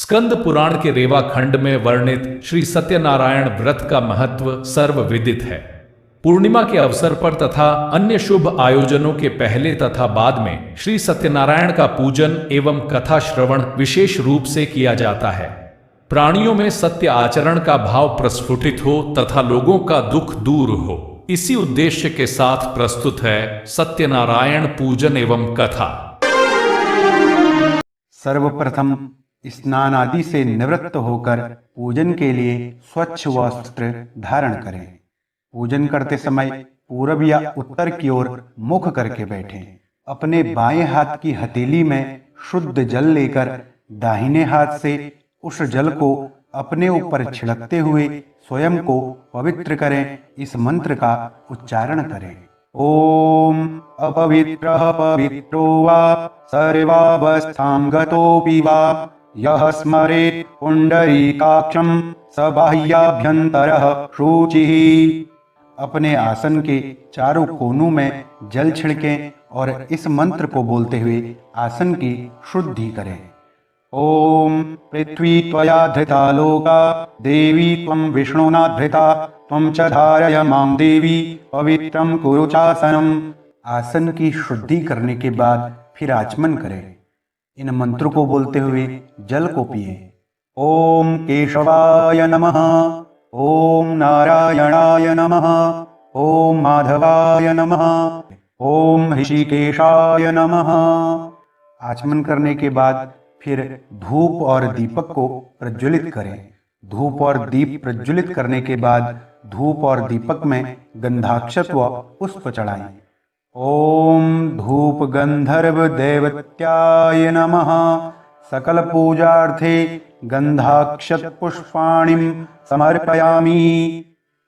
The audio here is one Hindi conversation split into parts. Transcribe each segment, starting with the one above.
स्कंद पुराण के रेवा खंड में वर्णित श्री सत्यनारायण व्रत का महत्व सर्वविदित है। पूर्णिमा के अवसर पर तथा अन्य शुभ आयोजनों के पहले तथा बाद में श्री सत्यनारायण का पूजन एवं कथा श्रवण विशेष रूप से किया जाता है। प्राणियों में सत्य आचरण का भाव प्रस्फुटित हो तथा लोगों का दुख दूर हो, इसी उद्देश्य के साथ प्रस्तुत है सत्यनारायण पूजन एवं कथा। सर्वप्रथम स्नान आदि से निवृत्त होकर पूजन के लिए स्वच्छ वस्त्र धारण करें। पूजन करते समय पूर्व या उत्तर की ओर मुख करके बैठें। अपने बाएं हाथ की हथेली में शुद्ध जल लेकर दाहिने हाथ से उस जल को अपने ऊपर छिड़कते हुए स्वयं को पवित्र करें। इस मंत्र का उच्चारण करें। ओम अपवित्रः पवित्रो वा सर्वावस्थां गतोऽपि वा यः स्मरेत् पुंडरीकाक्षं स बाह्याभ्यन्तरः शुचिः। अपने आसन के चारों कोनों में जल छिड़कें और इस मंत्र को बोलते हुए आसन की शुद्धि करें। ओम पृथ्वी त्वया धृता लोका देवी त्वं विष्णुना धृता त्वं च धारय मां देवी पवित्रं कुरु चासनम्। आसन की शुद्धि करने के बाद फिर आचमन करें। इन मंत्रों को बोलते हुए जल को पिए। ओम केशवाय नमः, ओम नारायणाय नमः, ओम माधवाय नमः, ओम ऋषिकेशाय नमः। आचमन करने के बाद फिर धूप और दीपक को प्रज्वलित करें। धूप और दीप प्रज्वलित करने के बाद धूप और दीपक में गंधाक्षत व पुष्प चढ़ाएं। ओम धूप गंधर्व देवत्याय नमः। सकल पूजार्थे गंधाक्षत पुष्पाणिं समर्पयामि।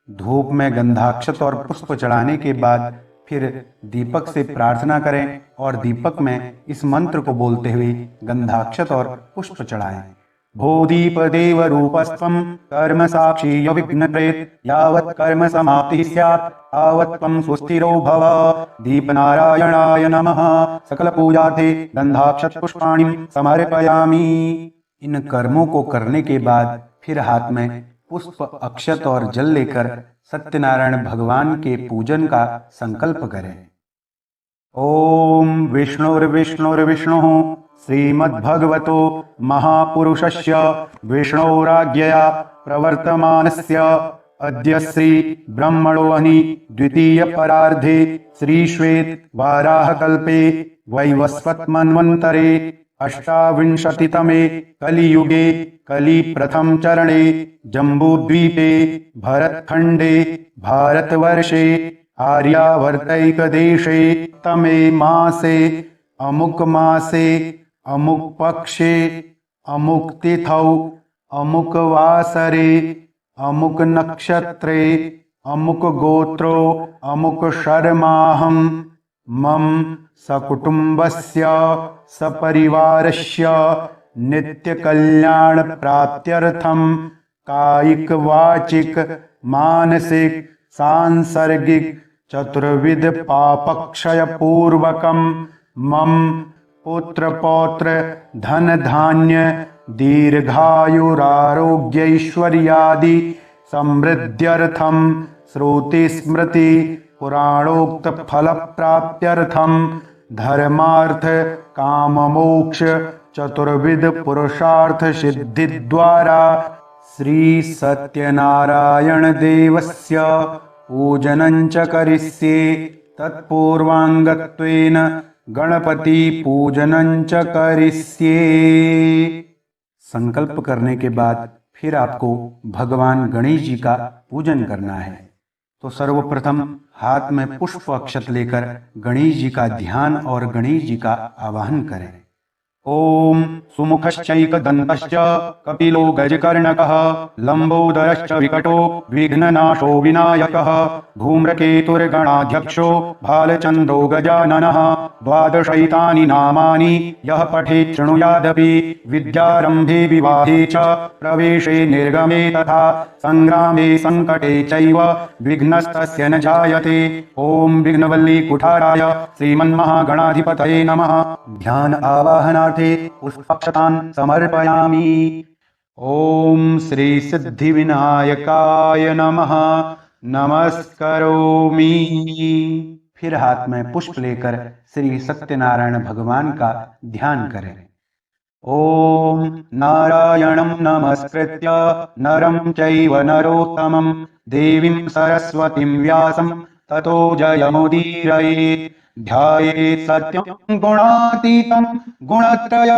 धूप में गंधाक्षत और पुष्प चढ़ाने के बाद फिर दीपक से प्रार्थना करें और दीपक में इस मंत्र को बोलते हुए गंधाक्षत और पुष्प चढ़ाएं। भूदीप देव रूपस्त्वं कर्म साक्षी विघ्नकृत् यावत् कर्म समाप्ति स्यात् तावत् त्वं सुस्थिरो भव। दीपनारायणाय नमः। सकल पूजार्थे गंधाक्षत पुष्पाणिं समर्पयामि। इन कर्मों को करने के बाद फिर हाथ में पुष्प अक्षत और जल लेकर सत्यनारायण भगवान के पूजन का संकल्प करें। ओम विष्णुर्विष्णुर्विष्णुः श्रीमद्भगवतो महापुरुषस्य विष्णोराज्ञया प्रवर्तमानस्य अद्य श्री ब्रह्मणोऽहनि द्वितीय परार्धे श्री श्वेत वाराहकल्पे वैवस्वत मन्वन्तरे अष्टाविंशतितमे कलियुगे कली प्रथम चरणे जम्बूद्वीपे भरतखंडे भारतवर्षे आर्यावर्तैक देशे तमे मासे अमुक पक्षे अमुक तिथौ अमुक वासरे अमुक नक्षत्रे अमुक गोत्रो अमुक शर्माहं मम सकुटुम्बस्य सपरिवारस्य नित्य कल्याण प्राप्त्यर्थं कायिक वाचिक मानसिक सांसर्गिक चतुर्विध पापक्षय पूर्वकं मम पुत्र पौत्र धन धान्य दीर्घायुरारोग्यैश्वर्यादि समृद्ध्यर्थं श्रुति स्मृति पुराणोक्त फल प्राप्त्यर्थं धर्मार्थ काम मोक्ष चतुर्विध पुरुषार्थ सिद्धि द्वारा श्री सत्यनारायण देवस्य पूजनं च करिष्ये। तत्पूर्वांगत्वेन गणपति पूजनं च करिष्ये। संकल्प करने के बाद फिर आपको भगवान गणेश जी का पूजन करना है। तो सर्वप्रथम हाथ में पुष्प अक्षत लेकर गणेश जी का ध्यान और गणेश जी का आवाहन करें। ओम सुमुखश्चैकदन्तश्च कपिलो गजकर्णकः लंबोदरश्च विकटो विघ्ननाशो विनायकः धूम्रकेतुर्गणाध्यक्षो भालचन्द्रो गजाननः द्वादशैतानि नामानि यः पठेत् शृणुयादपि विद्यारम्भे विवाहे च प्रवेशे निर्गमे तथा संग्रामे संकटे चैव विघ्नस्तस्य न जायते। ओम विघ्नवल्ली कुठाराय श्रीमन्महागणाधिपतये नमः। ध्यान आवाहनार्थ आसनार्थे पुष्पाक्षतान् समर्पयामि। ओम श्री सिद्धिविनायकाय नमः। नमस्करोमि। फिर हाथ में पुष्प लेकर श्री सत्यनारायण भगवान का ध्यान करें। ओम नारायणं नमस्कृत्य नरं चैव नरोत्तमं देवीं सरस्वतीं व्यासं ततो जयमुदीरयेत्। ध्यायेत् सत्यं गुणातीतं गुणत्रय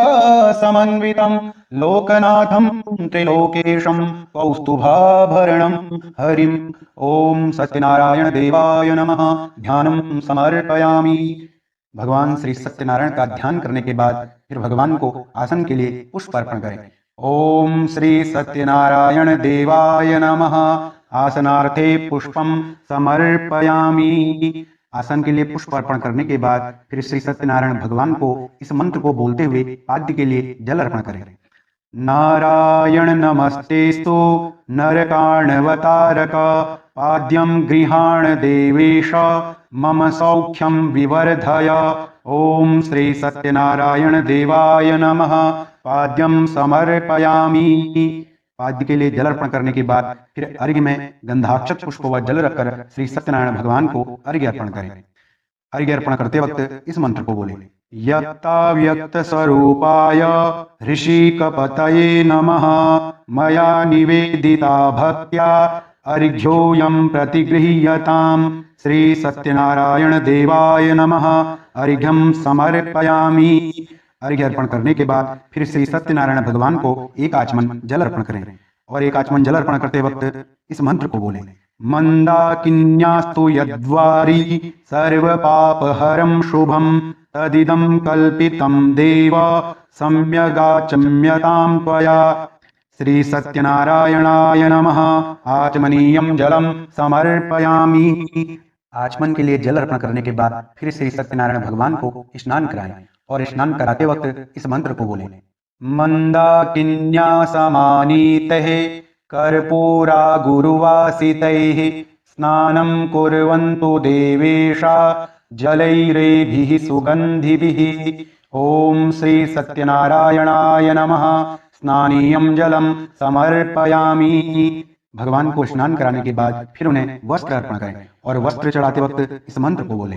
समन्वितं लोकनाथं त्रिलोकेशं कौस्तुभाभरणं हरिं। ओम सत्यनारायण देवाय नमः। ध्यानं समर्पयामि। भगवान श्री सत्यनारायण का ध्यान करने के बाद फिर भगवान को आसन के लिए पुष्प अर्पण करें। ओम श्री सत्यनारायण देवाय नमः। आसनार्थे पुष्पम समर्पयामि। आसन के लिए पुष्प अर्पण करने के बाद फिर श्री सत्यनारायण भगवान को इस मंत्र को बोलते हुए पाद्य के लिए जल अर्पण करें। नारायण नमस्तेस्तु नरकार्णवतारक पाद्यं गृहाण देवेश मम सौख्यं विवर्धय। ओम श्री सत्यनारायण देवाय नमः। पाद्यं समर्पयामि। पाद्य के लिए जल अर्पण करने के बाद फिर अर्घ्य में गंधाक्षत पुष्प व जल रखकर श्री सत्यनारायण भगवान को अर्घ्य अर्पण करें। अर्घ्य अर्पण करते वक्त इस मंत्र को बोले। यत्ता व्यक्त स्वरूपाय ऋषिकपतये नमः। मया निवेदिता भक्त्या अर्घ्योऽयं प्रतिगृह्यताम्। श्री सत्यनारायण देवाय नमः। अर्घ्यं समर्पयामि। अर्घ्य अर्पण करने के बाद फिर श्री सत्यनारायण भगवान को एक आचमन जल अर्पण करें और एक आचमन जल अर्पण करते वक्त इस मंत्र को बोले। मंदाकिन्यास्तु यद्वारी सर्वपापहरं शुभं तदिदं कल्पितं देव सम्यगाचम्यतां त्वया। श्री सत्यनारायणाय नमः। आचमनीयं जलं समर्पयामि। आचमन के लिए जल अर्पण करने के बाद फिर श्री सत्यनारायण भगवान को स्नान कराएं और स्नान कराते वक्त इस मंत्र को बोले। मंदाकिन्यासमानीतैः कर्पूरा गुरुवासितैः स्नानं कुर्वन्तु देवेशा जलैरेभिः सुगन्धिभिः। ओम श्री सत्यनारायणाय नमः। स्नानीयं जलं समर्पयामि। भगवान को स्नान कराने के बाद फिर उन्हें वस्त्र अर्पण करें और वस्त्र चढ़ाते वक्त इस मंत्र को बोले।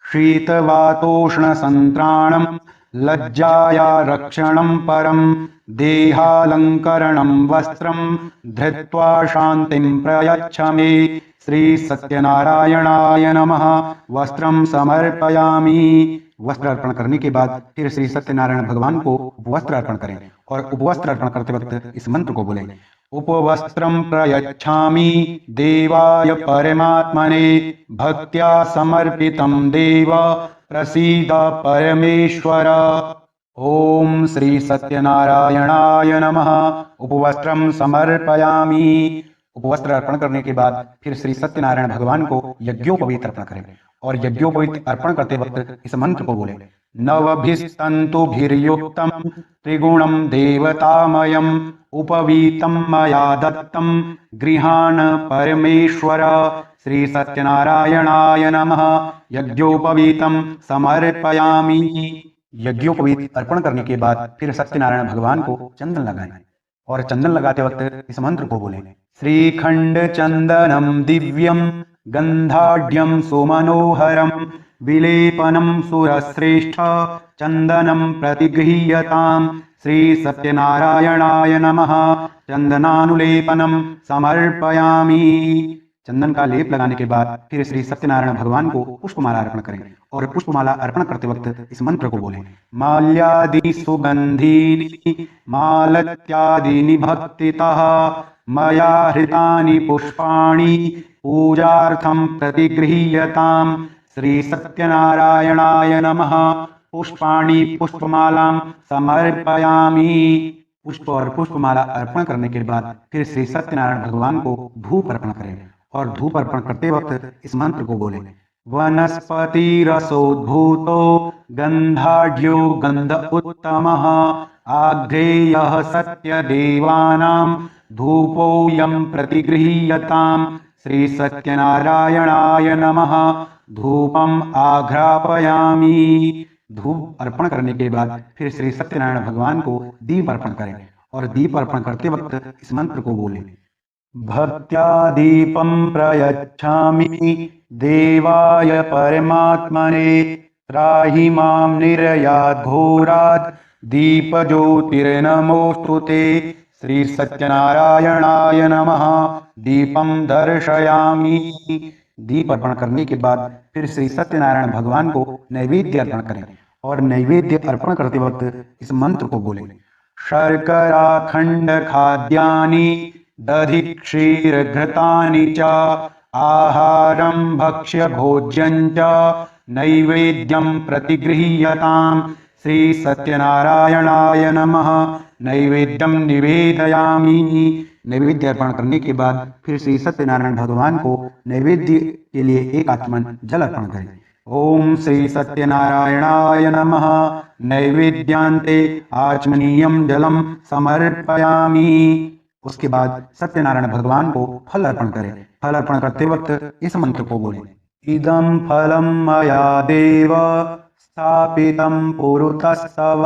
शीतवातोष्ण संत्राणं लज्जाया रक्षणं परं देहालंकरणं वस्त्रं धृत्वा शांतिं प्रयच्छ मे। श्री सत्यनारायणाय नमः। वस्त्रं समर्पयामि। वस्त्र अर्पण करने के बाद फिर श्री सत्यनारायण भगवान को उपवस्त्र अर्पण करें और उपवस्त्र अर्पण करते वक्त इस मंत्र को बोले। उपवस्त्रं प्रयच्छामि देवाय परमात्मने भक्त्या समर्पितं देव प्रसीद परमेश्वर। ओम श्री सत्यनारायणाय नमः। उपवस्त्रं समर्पयामि। उपवस्त्र अर्पण करने के बाद फिर श्री सत्यनारायण भगवान को यज्ञोपवीत अर्पण करें और यज्ञोपवीत अर्पण करते वक्त इस मंत्र को बोले। नवभिस्तंतुभिर्युक्तं त्रिगुणं देवतामयं उपवीतं मया दत्तं गृहाण परमेश्वर। श्री सत्यनारायणाय नमः। यज्ञोपवीतं समर्पयामि। यज्ञोपवीत अर्पण करने के बाद फिर सत्यनारायण भगवान को चंदन लगाएं और चंदन लगाते वक्त इस मंत्र को बोले। श्रीखंड चंदनम दिव्यम गंधाढ्यम सुमनोहरम विलेपनम सुरश्रेष्ठ चंदनम प्रतिगृह्यताम्। श्री सत्यनारायणाय नमः। चंदनानुलेपनम समर्पयामि। चंदन का लेप लगाने के बाद फिर श्री सत्यनारायण भगवान को पुष्पमाला अर्पण करें और पुष्पमाला अर्पण करते वक्त इस मंत्र को बोले। माल्यादि सुगंधीनि मालत्यादीनि भक्तितः मया हृतानि पुष्पाणि पूजार्थं प्रतिगृह्यताम्। श्री सत्यनारायणाय नमः। पुष्पाणि पुष्पमालां समर्पयामि। पुष्प और पुष्पमाला अर्पण करने के बाद फिर श्री सत्यनारायण भगवान को धूप अर्पण करें और धूप अर्पण करते वक्त इस मंत्र को बोले। वनस्पतिरसोद्भूतो गंधाढ्यो गंध उत्तमः आग्नेयः सत्यदेवानां धूपोऽयं प्रतिगृह्यताम्। श्री सत्यनारायणाय नमः। धूपम आघ्रापयामि। धूप अर्पण करने के बाद फिर श्री सत्यनारायण भगवान को दीप अर्पण करें और दीप अर्पण करते वक्त इस मंत्र को बोलें। भक्त्या दीपं प्रयच्छामि देवाय परमात्मने त्राहि मां निर्यात् घोरात् दीपज्योतिर्नमोस्तुते। श्री सत्यनारायणाय नमः। दीपं दर्शयामि। दीप अर्पण करने के बाद फिर श्री सत्यनारायण भगवान को नैवेद्य अर्पण करें और नैवेद्य अर्पण करते वक्त इस मंत्र को बोलें। शर्करा खंड खाद्यानि दधि क्षीर घृतानि च आहारं भक्ष्य भोज्यं च नैवेद्यं प्रतिगृह्यताम्। श्री सत्यनारायणाय नमः। नैवेद्यम निवेदयामि। नैवेद्य अर्पण करने के बाद फिर श्री सत्यनारायण भगवान को नैवेद्य के लिए एक आचमन जल अर्पण करें। ओम श्री सत्यनारायणाय नमः। नैवेद्यांते आचमनीयम जलम समर्पयामि। उसके बाद सत्यनारायण भगवान को फल अर्पण करें। फल अर्पण करते वक्त इस मंत्र को बोलें। इदं फलं मया देव स्थापितं पुरतस्तव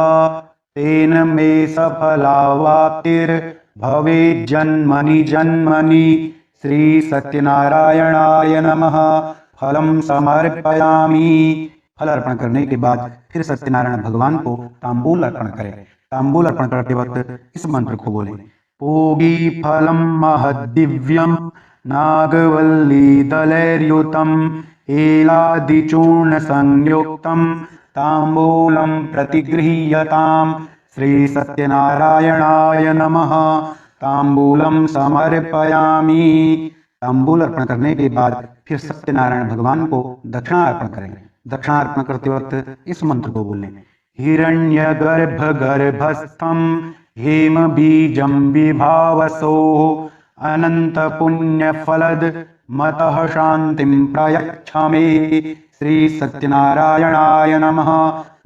तेन मे सफलावाप्तिर्भवेत् जन्मनि जन्मनि। श्री सत्यनारायणाय नमः। फलम समर्पयामि। फल अर्पण करने के बाद फिर सत्यनारायण भगवान को तांबूल अर्पण करें। तांबूल अर्पण करते वक्त इस मंत्र को बोलें। पूगी फलम महद्दिव्यम नागवल्ली दलैर्युतम एलादिचूर्ण संयुक्तम तांबूलम प्रतिगृह्यताम्। श्री सत्यनारायणाय नमः। तांबूलम समर्पयामि। तांबूल अर्पण करने के बाद फिर सत्यनारायण भगवान को दक्षिणा अर्पण करें। दक्षिणा अर्पण करते वक्त इस मंत्र को बोलें। हिरण्यगर्भ गर्भस्थम हेम बीजं विभावसो अनंत पुण्य फलद मतः शांतिं प्रयच्छ मे। श्री सत्यनारायणाय नमः।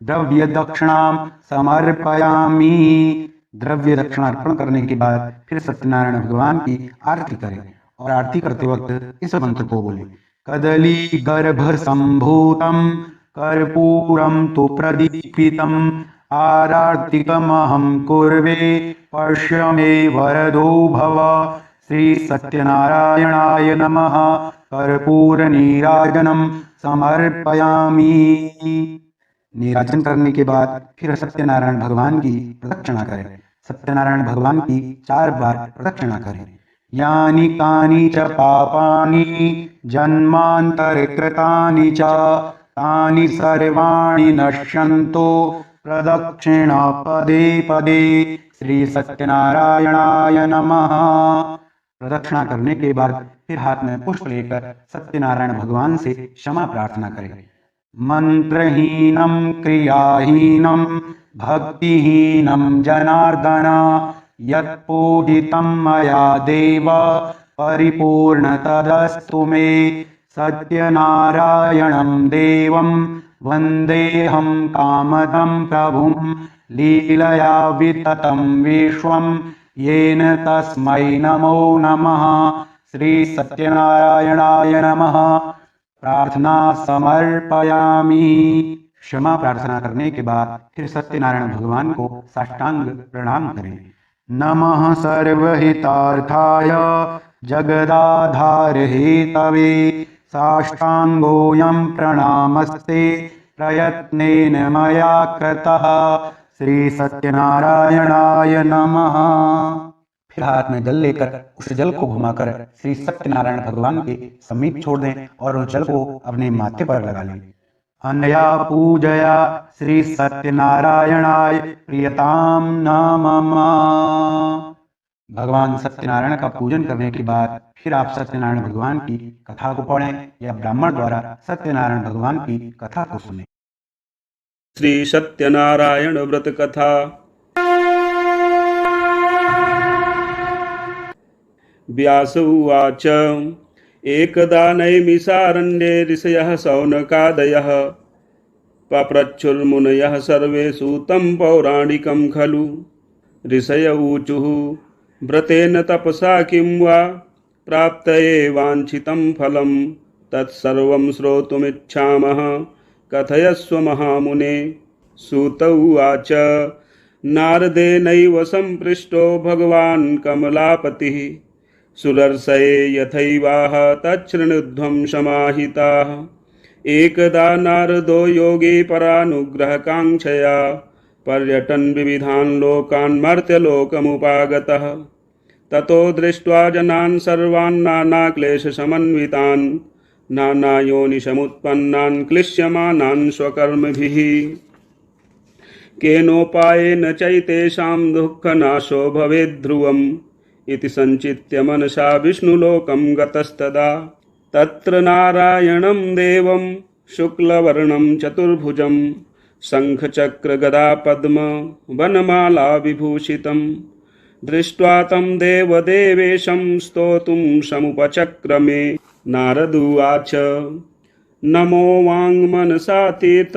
द्रव्य दक्षिणां समर्पयामि। द्रव्य दक्षिणा अर्पण करने के बाद फिर सत्यनारायण भगवान की आरती करें और आरती करते वक्त इस मंत्र को बोलें। कदली गर्भ संभूतम कर्पूरम तु प्रदीपितम आरार्तिकमहं कुर्वे पश्य मे वरदो भव। श्री सत्यनारायणाय नमः। कर्पूर नीराजनम समर्पयामि। नीराजन करने के बाद फिर सत्यनारायण भगवान की प्रदक्षिणा करें। सत्यनारायण भगवान की 4 बार प्रदक्षिणा करें। यानि कानि च पापानि जन्मान्तरकृतानि च तानि सर्वाणि नश्यन्तो प्रदक्षिणा पदे पदे। श्री सत्यनारायणाय नमः। प्रदक्षिणा करने के बाद फिर हाथ में पुष्प लेकर सत्यनारायण भगवान से क्षमा प्रार्थना करें। मंत्रहीनम क्रियाहीनम भक्तिहीनम जनार्दन यत्पूजितं मया देव परिपूर्ण तदस्तु मे। सत्यनारायणं देवं वन्देऽहं कामदं प्रभुं लीलया विततं विश्वं येन तस्मै नमो नमः। श्री सत्यनारायणाय नमः। प्रार्थना समर्पयामि। क्षमा प्रार्थना करने के बाद फिर सत्यनारायण भगवान को साष्टांग प्रणाम करें। नमः सर्वहितार्थाय जगदाधार हेतवे साष्टांगोऽयं प्रणामस्ते प्रयत्नेन मया कृतः। श्री सत्यनारायणाय नमः। फिर हाथ में जल लेकर उस जल को घुमाकर श्री सत्यनारायण भगवान के समीप छोड़ दें और उस जल को अपने माथे पर लगा लें। अनया पूजया श्री सत्यनारायणाय प्रियताम नमः। भगवान सत्यनारायण का पूजन करने के बाद फिर आप सत्यनारायण भगवान की कथा को पढ़ें या ब्राह्मण द्वारा सत्यनारायण भगवान की कथा को सुनें। श्री सत्यनारायण व्रत कथा। व्यास उवाच। एकदा नैमिषारण्ये ऋषयः शौनकादयः पप्रच्छुर्मुनयः सर्वे सूतं पौराणिकं खलु। ऋषय ऊचुः व्रतेन तपसा किं वा प्राप्तये वाञ्छितं फलं तत्सर्वं श्रोतुमिच्छामः कथयस्व महामुने। सूत उवाच नारदेनैव सम्पृष्टो भगवान् कमलापतिः सुरर्षये यथैवाह तच्छृणुध्वं समाहिताः एकदा नारदो योगी परानुग्रहकाङ्क्षया पर्यटन् विविधान् लोकान् मर्त्यलोकमुपागतः ततो दृष्ट्वा जनान् सर्वान् नानाक्लेशसमन्वितान् नानायोनिसमुत्पन्नान् क्लिश्यमानान् स्वकर्मभिः केनोपायेन चैतेषां दुःखनाशो भवेद्ध्रुवम् इति सञ्चित्य मनसा विष्णुलोकं गतस्तदा तत्र नारायणं देवं शुक्लवर्णं चतुर्भुजं शङ्खचक्रगदापद्म वनमाला विभूषितं दृष्ट्वा तं देवदेवेशं स्तोतुं समुपचक्रमे नारदुवाच नमो वाङ्मनसातीत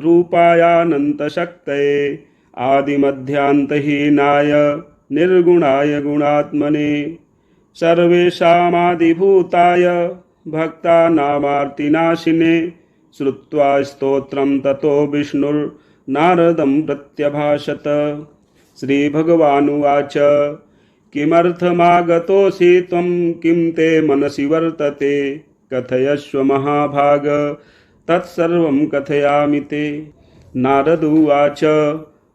रूपायानन्तशक्तये आदिमध्यान्तहीनाय निर्गुणाय गुणात्मने सर्वेषामादिभूताय भक्तानामार्तिनाशिने श्रुत्वा स्तोत्रं ततो विष्णुर्नारदं प्रत्यभाषत श्रीभगवानुवाच किमर्थमागतोऽसि त्वं किं ते मनसि वर्तते कथयस्व महाभाग तत्सर्वं कथयामि ते नारदुवाच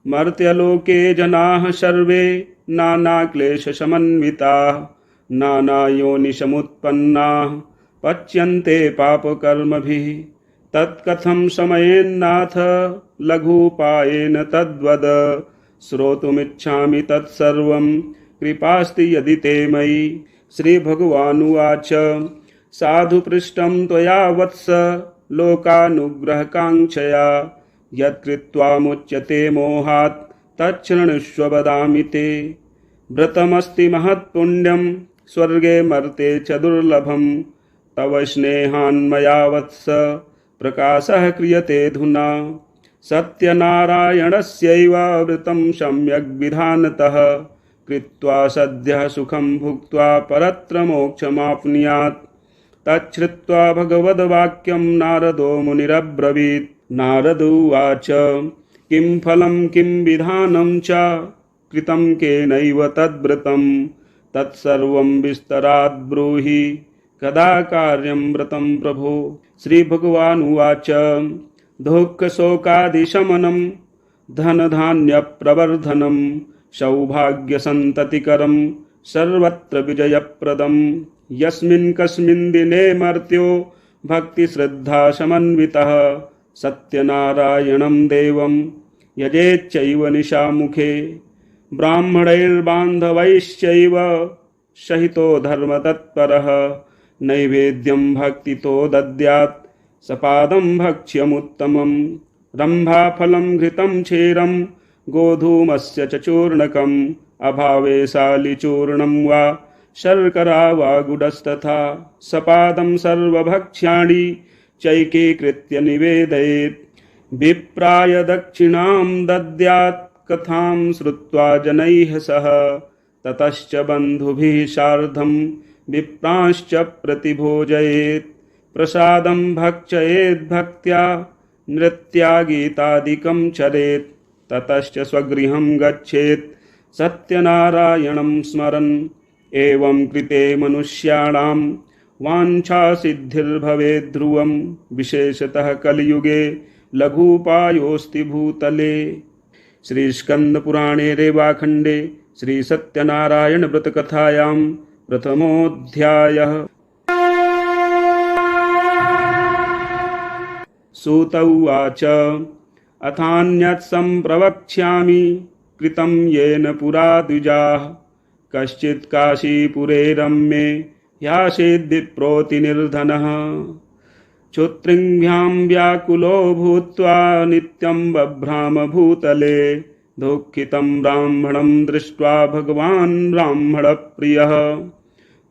मर्त्यलोके जनाः सर्वे नानाक्लेशसमन्विताः नानायोनिसमुत्पन्नाः पच्यन्ते पापकर्मभिः तत्कथं समयेन्नाथ लघूपायेन तद्वद श्रोतुमिच्छामि तत्सर्वं कृपास्ति यदि ते मयि श्रीभगवानुवाच साधु पृष्टं त्वया वत्स लोकानुग्रहकाङ्क्षया यत्कृत्वा मुच्यते मोहात् तच्छृणुष्व वदामि ते व्रतमस्ति महत्पुण्यं स्वर्गे मर्ते च दुर्लभं तव स्नेहान्मया वत्स प्रकाशः क्रियतेऽधुना सत्यनारायणस्यैव व्रतं सम्यग् विधानतः कृत्वा सद्यः सुखं भुक्त्वा परत्र मोक्षमाप्नुयात् तच्छ्रुत्वा भगवद्वाक्यं नारदो मुनिरब्रवीत् नारदुवाच किं फलं किं विधानं च कृतं केनैव तद्व्रतं तत्सर्वं विस्तरात् ब्रूहि कदा कार्यं व्रतं प्रभो श्रीभगवानुवाच दुःखशोकादिशमनं धनधान्यप्रवर्धनं सौभाग्यसन्ततिकरं सर्वत्र विजयप्रदं यस्मिन् कस्मिन् दिने मर्त्यो भक्तिश्रद्धासमन्वितः सत्यनारायणं देवं यजेच्चैव निशामुखे ब्राह्मणैर्बान्धवैश्चैव सहितो धर्मतत्परः नैवेद्यं भक्तितो दद्यात् सपादं भक्ष्यमुत्तमं रम्भाफलं घृतं क्षीरं गोधूमस्य च चूर्णकम् अभावे शालिचूर्णं वा शर्करा वा गुडस्तथा सपादं सर्वभक्ष्याणि चैकीकृत्य निवेदयेत् विप्राय दक्षिणां दद्यात् कथां श्रुत्वा जनैः सह ततश्च बन्धुभिः सार्धं विप्रांश्च प्रतिभोजयेत् प्रसादं भक्षयेत् भक्त्या नृत्यागीतादिकं चरेत् ततश्च स्वगृहं गच्छेत् सत्यनारायणं स्मरन् एवं कृते मनुष्याणां वाञ्छासिद्धिर्भवेत् ध्रुवं विशेषतः कलियुगे लघूपायोऽस्ति भूतले। श्रीस्कन्दपुराणे रेवाखण्डे श्रीसत्यनारायणव्रतकथायां प्रथमोऽध्यायः। सूत उवाच अथान्यत् सम्प्रवक्ष्यामि कृतं येन पुरा द्विजाः कश्चित् काशीपुरे रम्ये ह्यासीद्विप्रोऽतिनिर्धनः क्षुत्रिभ्यां व्याकुलो भूत्वा नित्यं बभ्राम भूतले दुःखितं ब्राह्मणं दृष्ट्वा भगवान् ब्राह्मणप्रियः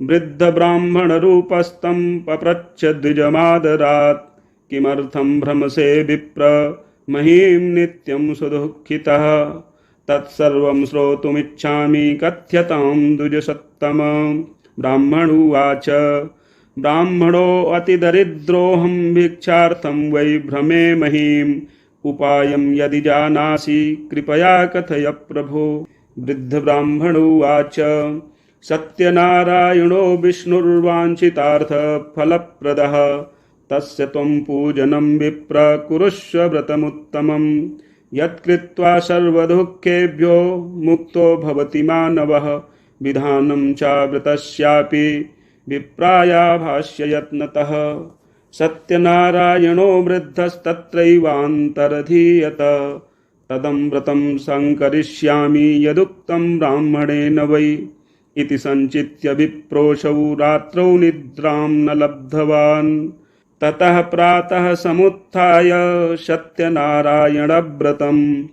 वृद्धब्राह्मणरूपस्तं पप्रच्छ द्विजमादरात् किमर्थं भ्रमसे विप्र महीं नित्यं सुदुःखितः तत्सर्वं श्रोतुमिच्छामि कथ्यतां द्विजसत्तम। ब्राह्मणुवाच ब्राह्मणो अतिदरिद्रोऽहं भिक्षार्थं वै भ्रमे महीं उपायं यदि जानासि कृपया कथय प्रभो। वृद्धब्राह्मणोवाच सत्यनारायणो विष्णुर्वाञ्छितार्थफलप्रदः तस्य त्वं पूजनं विप्र कुरुष्व व्रतमुत्तमम्। यत्कृत्वा सर्वदुःखेभ्यो मुक्तो भवति मानवः। विधानं चाव्रतस्यापि विप्राया भाष्ययत्नतः। सत्यनारायणो वृद्धस्तत्रैवान्तरधीयत तदं व्रतं संकरिष्यामि यदुक्तं ब्राह्मणेन वै। इति संचित्य विप्रोऽसौ रात्रौ निद्रां न लब्धवान्। ततः प्रातः समुत्थाय सत्यनारायणव्रतं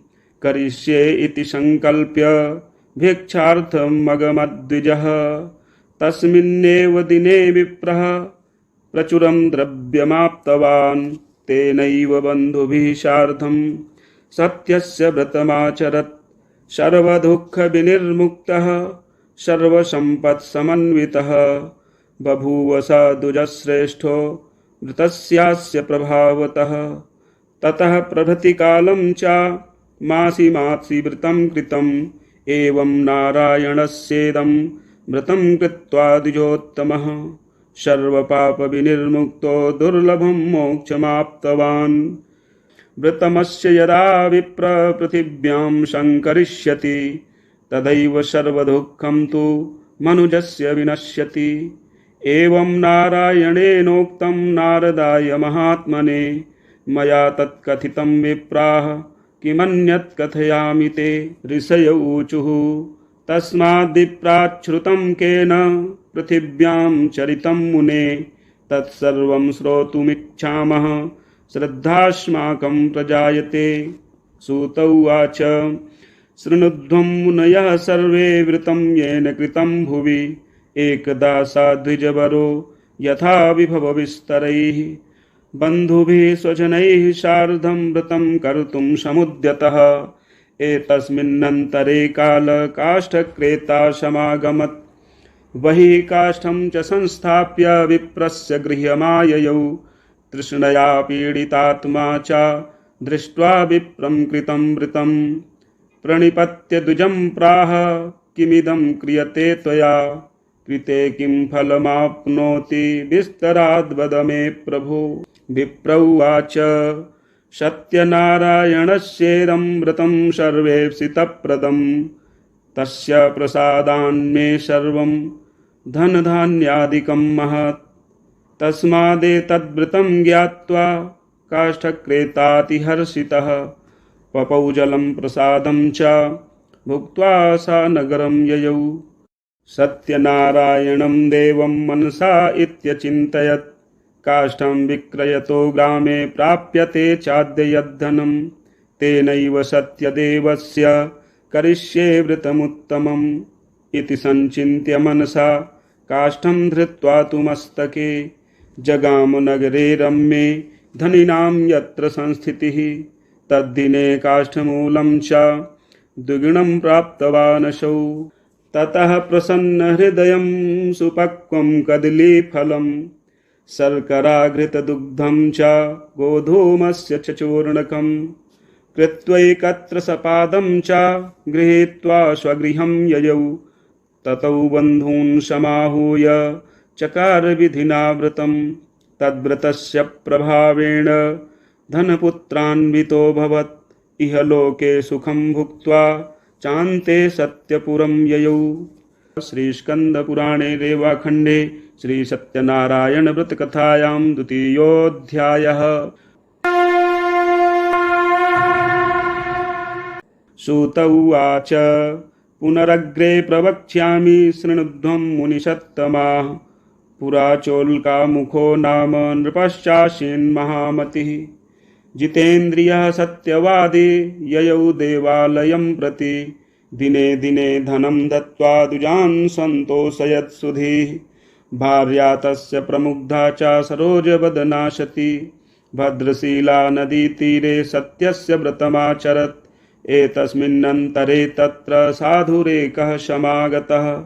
करिष्ये इति संकल्प्य भिक्षार्थमगमद्विजः। तस्मिन्नेव दिने विप्रः प्रचुरं द्रव्यमाप्तवान्। तेनैव बन्धुभिः सार्धं सत्यस्य व्रतमाचरत्। सर्वदुःखविनिर्मुक्तः सर्वसम्पत्समन्वितः बभूव स द्विजश्रेष्ठो व्रतस्यास्य प्रभावतः। ततः प्रभृतिकालं च मासि मासि व्रतं कृतम्। एवं नारायणस्येदं व्रतं कृत्वा द्विजोत्तमः सर्वपापविनिर्मुक्तो दुर्लभं मोक्षमाप्तवान्। व्रतमस्य यदा विप्र पृथिव्यां संकरिष्यति तदैव सर्वदुःखं तु मनुजस्य विनश्यति। एवं नारायणेनोक्तं नारदाय महात्मने मया तत्कथितं विप्राः किमन्यत् कथयामि ते। ऋषयो ऊचुः तस्माद्विप्राच्छ्रुतं केन पृथिव्यां चरितं मुने तत्सर्वं श्रोतुमिच्छामः श्रद्धास्माकं प्रजायते। सूत उवाच शृणुध्वं मुनयः सर्वे वृतं येन कृतं भुवि। एकदा सा द्विजवरो यथा विभवविस्तरैः बन्धुभिः स्वजनैः सार्धं व्रतं कर्तुं समुद्यतः। एतस्मिन्नन्तरे कालकाष्ठक्रेता समागमत्। बहिः काष्ठं च संस्थाप्य विप्रस्य गृह्यमाययौ। तृष्णया पीडितात्मा च दृष्ट्वा विप्रं कृतं व्रतं प्रणिपत्य द्विजं प्राह किमिदं क्रियते त्वया। कृते किं फलमाप्नोति विस्तराद् वद मे प्रभो। विप्र उवाच सत्यनारायणस्येदं व्रतं सर्वेप्सितप्रदं तस्य प्रसादान्मे सर्वं धनधान्यादिकं महत्। तस्मादेतद्व्रतं ज्ञात्वा काष्ठक्रेतातिहर्षितः पपौ जलं प्रसादं च भुक्त्वा सा नगरं ययौ। सत्यनारायणं देवं मनसा इत्यचिन्तयत्। काष्ठं विक्रयतो ग्रामे प्राप्यते चाद्य यद्धनं। तेनैव सत्यदेवस्य करिष्ये व्रतमुत्तमम्। इति संचिन्त्य मनसा काष्ठं धृत्वा तु मस्तके जगाम नगरे रम्ये धनिनां यत्र संस्थितिः। तद्दिने काष्ठमूलं च द्विगुणं प्राप्तवानसौ। ततः प्रसन्नहृदयं सुपक्वं कदलीफलं शर्कराघृतदुग्धं च गोधूमस्य च चूर्णकं कृत्वैकत्र सपादं च गृहीत्वा स्वगृहं ययौ। ततौ बन्धून् समाहूय चकार विधिना व्रतं। तद्व्रतस्य प्रभावेण धनपुत्रान्वितोऽभवत्। इह लोके सुखं भुक्त्वा चान्ते सत्यपुरं ययौ। श्रीस्कन्दपुराणे रेवाखण्डे श्रीसत्यनारायणव्रतकथायां द्वितीयोऽध्यायः। सूत उवाच पुनरग्रे प्रवक्ष्यामि शृणुध्वं मुनिसत्तमाः। पुरा चोल्कामुखो नाम नृपश्चासीन्महामतिः। जितेन्द्रियः सत्यवादी ययौ देवालयं प्रति। दिने दिने धनं दत्त्वा द्विजान् सन्तोषयत् सुधीः। भार्या तस्य प्रमुग्धा च सरोजवदना सती। भद्रशीला नदीतीरे सत्यस्य व्रतमाचरत्। एतस्मिन्नन्तरे तत्र साधुरेकः समागतः।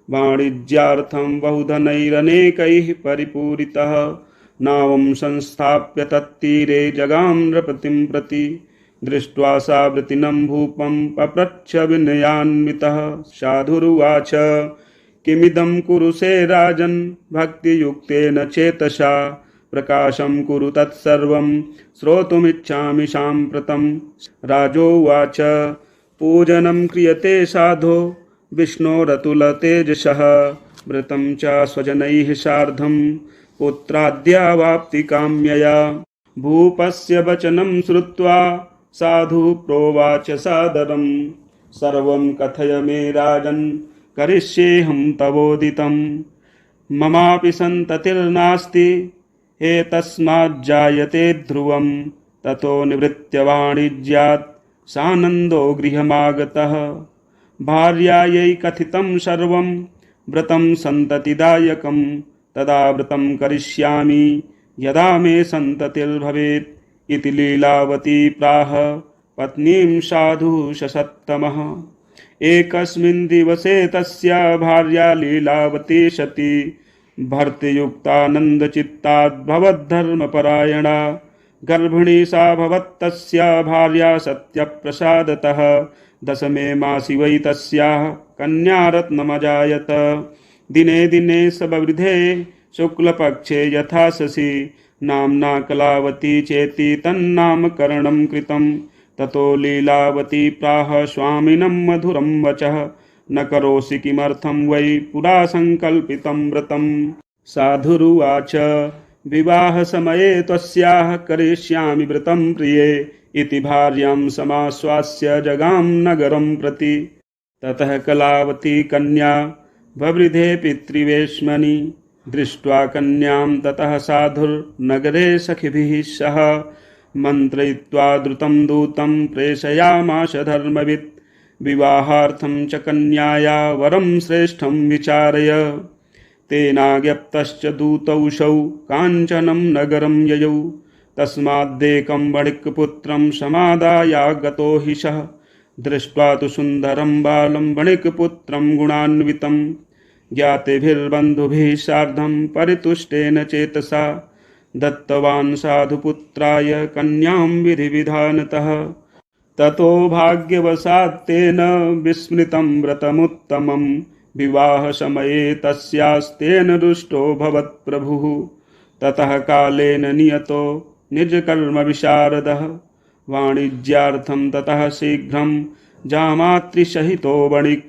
वाणिज्यार्थं बहुधनैरनेकैः परिपूरितः। नावं संस्थाप्य तत्तीरे जगाम नृपतिं प्रति। दृष्ट्वा सा वृतिनं भूपं पप्रच्छ विनयान्वितः साधुरुवाच किमिदं कुरुषे राजन् भक्तियुक्तेन चेतसा प्रकाशं कुरु तत्सर्वं श्रोतुमिच्छामि साम्प्रतं। राजोवाच पूजनं क्रियते साधो विष्णोरतुलतेजसः व्रतं च स्वजनैः सार्धं पुत्राद्यावाप्तिकाम्यया। भूपस्य वचनं श्रुत्वा साधु प्रोवाच सादरं सर्वं कथय मे राजन् करिष्येऽहं तवोदितं। ममापि सन्ततिर्नास्ति एतस्माज्जायते ध्रुवं ततो निवृत्य वाणिज्यात् सानन्दो गृहमागतः। भार्यायै कथितं सर्वं व्रतं सन्ततिदायकं तदा व्रतं करिष्यामि यदा मे सन्ततिर्भवेत् इति लीलावती प्राह पत्नीं साधु ससत्तमः। एकस्मिन् दिवसे तस्या भार्या लीलावती सती भर्तृयुक्तानन्दचित्ताद्भवद्धर्मपरायणा गर्भिणी सा भवत्तस्या भार्या सत्यप्रसादतः। दशमे मासि वै तस्याः कन्यारत्नमजायत। दिने दिने सबवृद्धे शुक्लपक्षे यथा शशि नाम्ना कलावती चेति तन्नामकरणं कृतं। ततो लीलावती प्राह स्वामिनं मधुरं वचः न करोषि किमर्थं वै पुरा संकल्पितं व्रतम्। साधुरुवाच विवाहसमये त्वस्याः करिष्यामि व्रतं प्रिये इति भार्यां समाश्वास्य जगाम नगरं प्रति। ततः कलावती कन्या ववृधे पितृवेश्मनि दृष्ट्वा कन्यां ततः साधुर्नगरे सखिभिः सह मन्त्रयित्वा द्रुतं दूतं प्रेषयामास धर्मवित्। विवाहार्थं च कन्याया वरं श्रेष्ठं विचारय। तेनाज्ञप्तश्च दूतौषौ काञ्चनं नगरं ययौ। तस्माद्देकं वणिक्पुत्रं समादायागतो हि सः। दृष्ट्वा तु सुन्दरं बालं वणिक्पुत्रं गुणान्वितं ज्ञातिभिर्बन्धुभिः सार्धं परितुष्टेन चेतसा दत्तवान् साधुपुत्राय कन्यां विधिविधानतः। ततो भाग्यवशात्तेन विस्मृतं व्रतमुत्तमं विवाहसमये तस्यास्तेन रुष्टो भवत्प्रभुः। ततः कालेन नियतो निजकर्मविशारदः वाणिज्यार्थं ततः शीघ्रं जामातृसहितो वणिक्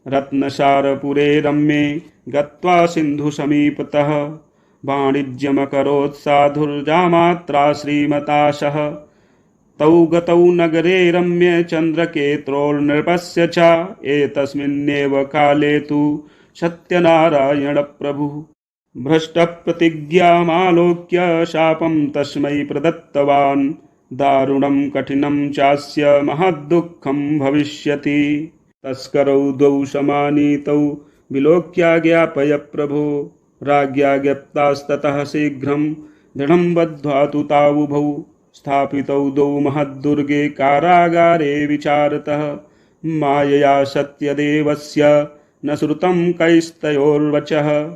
रत्नसारपुरे रम्ये गत्वा सिन्धुसमीपतः वाणिज्यमकरोत् साधुर्जामात्रा श्रीमता सह। तौ गतौ नगरे रम्ये चन्द्रकेतोर्नृपस्य च एतस्मिन्नेव काले तु सत्यनारायणप्रभुः भ्रष्टप्रतिज्ञामालोक्य शापं तस्मै प्रदत्तवान्। दारुणं कठिनं चास्य महद्दुःखं भविष्यति। तस्करौ द्वौ समानीतौ विलोक्याज्ञापय प्रभो। राज्ञा ज्ञप्तास्ततः शीघ्रं दृढं बद्ध्वा तु तावुभौ स्थापितौ द्वौ महद्दुर्गे कारागारे विचारतः। मायया सत्यदेवस्य न श्रुतं कैस्तयोर्वचः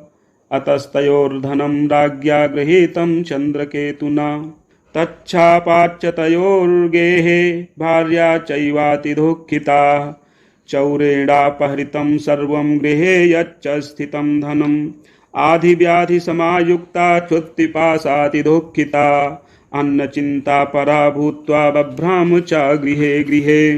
अतस्तयोर्धनं राज्ञा गृहीतं चन्द्रकेतुना। तच्छापाच्च तयोर्गेः भार्या चैवातिदुःखिता चौरेणापहृतं सर्वं गृहे यच्च स्थितं धनम्। आधिव्याधिसमायुक्ता क्षुत्पिपासातिदुःखिता अन्नचिन्ता परा भूत्वा बभ्राम च गृहे गृहे।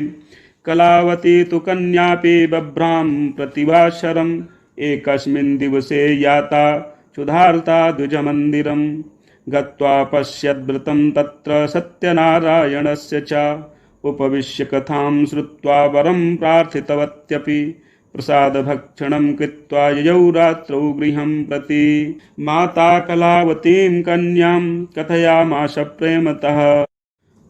कलावती तु कन्यापि बभ्राम प्रतिवासरम् एकस्मिन् दिवसे याता क्षुधार्ता द्विजमन्दिरम्। गत्वा पश्यद्व्रतं तत्र सत्यनारायणस्य च उपविश्य कथां श्रुत्वा वरं प्रार्थितवत्यपि प्रसादभक्षणं कृत्वा ययौ रात्रौ गृहं प्रति। माता कलावतीं कन्यां कथयामास प्रेमतः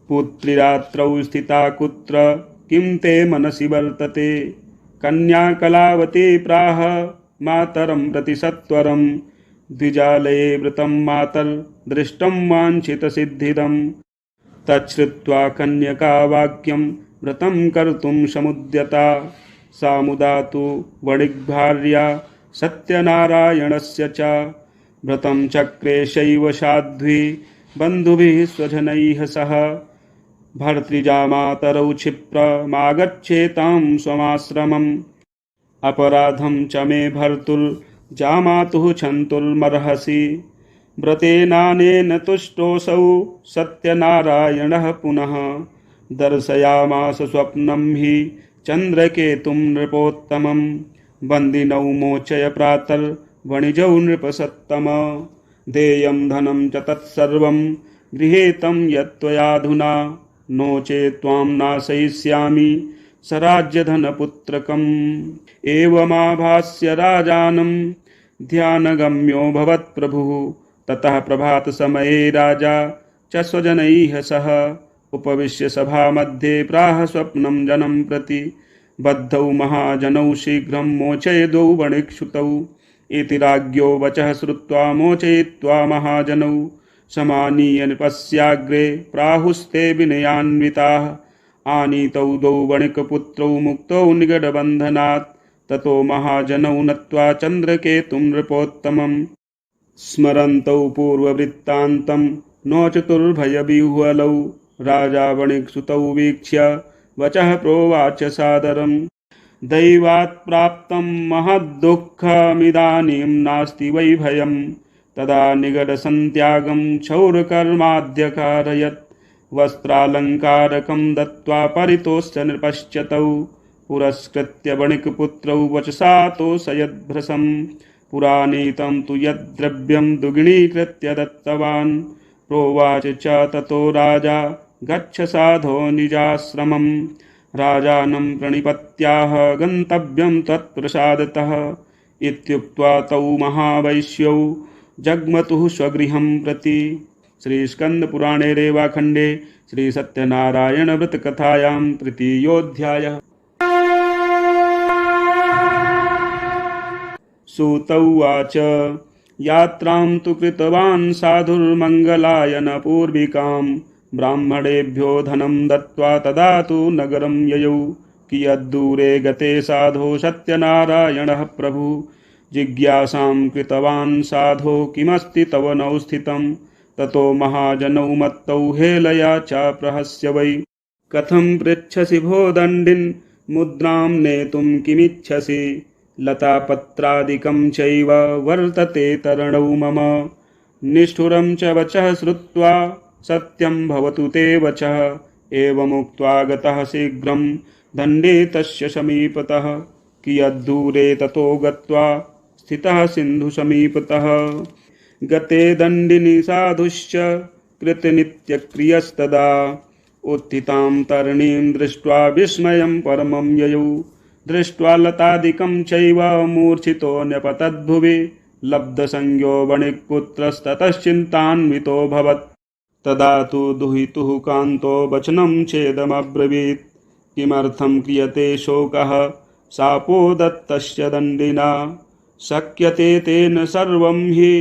पुत्री रात्रौ स्थिता कुत्र किं ते मनसि वर्तते। कन्या कलावती प्राह मातरं प्रति सत्वरं द्विजालये व्रतं मातर्दृष्टं वाञ्छितसिद्धिदम्। तच्छ्रुत्वा कन्यका वाक्यं व्रतं कर्तुं समुद्यता। सा मुदा तु वणिग्भार्या सत्यनारायणस्य च व्रतं चक्रे शैव साध्वी बन्धुभिः स्वजनैः सह। भर्तृजामातरौ क्षिप्रमागच्छेतां स्वमाश्रमम् अपराधं च मे भर्तुर्जामातुः क्षन्तुर्मर्हसि व्रतेनानेन तुष्टोऽसौ सत्यनारायणः पुनः दर्शयामास स्वप्नं हि चन्द्रकेतुं नृपोत्तमं बन्दिनौ मोचय प्रातर्वणिजौ नृपसत्तम देयं धनं च तत्सर्वं गृहीतं यत्त्वयाधुना नो चेत् त्वां नाशयिष्यामि सराज्यधनपुत्रकम् एवमाभास्य राजानं ध्यानगम्यो भवत्प्रभुः ततः प्रभातसमये राजा च स्वजनैः सह उपविश्य सभामध्ये प्राह स्वप्नं जनं प्रति बद्धौ महाजनौ शीघ्रं मोचयेदौ वणिक्सुतौ इति राज्ञो वचः श्रुत्वा मोचयित्वा महाजनौ समानीय नृपस्याग्रे प्राहुस्ते विनयान्विताः आनीतौ द्वौ वणिकपुत्रौ मुक्तौ निगडबन्धनात् ततो महाजनौ नत्वा चन्द्रकेतुं नृपोत्तमम् स्मरन्तौ पूर्ववृत्तान्तं नो चतुर्भयविह्वलौ राजा वणिक्सुतौ वीक्ष्य वचः प्रोवाच सादरम् दैवात् प्राप्तं महद्दुःखमिदानीं नास्ति वै भयम् तदा निगडसन्त्यागं क्षौरकर्माद्यकारयत् वस्त्रालङ्कारकं दत्त्वा परितोष्य नृपश्च तौ पुरस्कृत्य वणिकपुत्रौ वचसा तोषयद्भृशं पुरानीतं तु यद्द्रव्यं दुगिणीकृत्य दत्तवान् प्रोवाच च ततो राजा गच्छ साधो निजाश्रमं राजानं प्रणिपत्याह गन्तव्यं तत्प्रसादतः इत्युक्त्वा तौ महावैश्यौ जग्मतुः स्वगृहं प्रति। श्रीस्कन्दपुराणे रेवाखण्डे श्रीसत्यनारायणव्रतकथायां तृतीयोऽध्यायः। सूत उवाच यात्रां तु कृतवान् साधुर्मङ्गलायनपूर्विकां ब्राह्मणेभ्यो धनं दत्त्वा तदा तु नगरं ययौ कियद्दूरे गते साधो सत्यनारायणः प्रभु जिज्ञासां कृतवान् साधो किमस्ति तव नौ स्थितं ततो महाजनौ मत्तौ हेलया चाप्रहस्य वै कथं पृच्छसि भो दण्डिन् मुद्रां नेतुं किमिच्छसि लतापत्रादिकं चैव वर्तते तरणौ मम निष्ठुरं च वचः श्रुत्वा सत्यं भवतु ते वचः एवमुक्त्वा गतः शीघ्रं दण्डे तस्य समीपतः कियद्दूरे ततो गत्वा स्थितः सिन्धुसमीपतः गते दण्डिनि साधुश्च कृतनित्यक्रियस्तदा उत्थितां तरणीं दृष्ट्वा विस्मयं परमं ययौ दृष्ट्वा लतादिकं चैव मूर्छितो न्यपतद्भुवि लब्धसंज्ञो वणिक्पुत्रस्ततश्चिन्तान्वितोऽभवत् तदा तु दुहितुः कान्तो वचनं चेदमब्रवीत् किमर्थं क्रियते शोकः शापो दत्तस्य दण्डिना शक्यते तेन सर्वं हि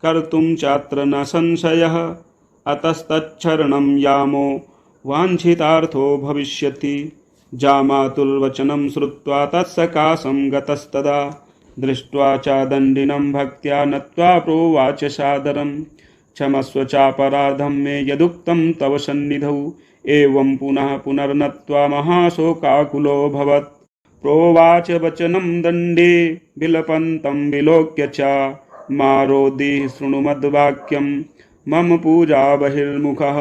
कर्तुं चात्र न संशयः अतस्तच्छरणं यामो वाञ्छितार्थो भविष्यति जामातुर्वचनं श्रुत्वा तत्सकाशं गतस्तदा दृष्ट्वा च दण्डिनं भक्त्या नत्वा प्रोवाच सादरं क्षमस्व चापराधं मे यदुक्तं तव सन्निधौ एवं पुनः पुनर्नत्वा महाशोकाकुलोऽभवत् प्रोवाच वचनं दण्डे विलपन्तं विलोक्य च मारोदिः शृणु मद्वाक्यं मम पूजा बहिर्मुखः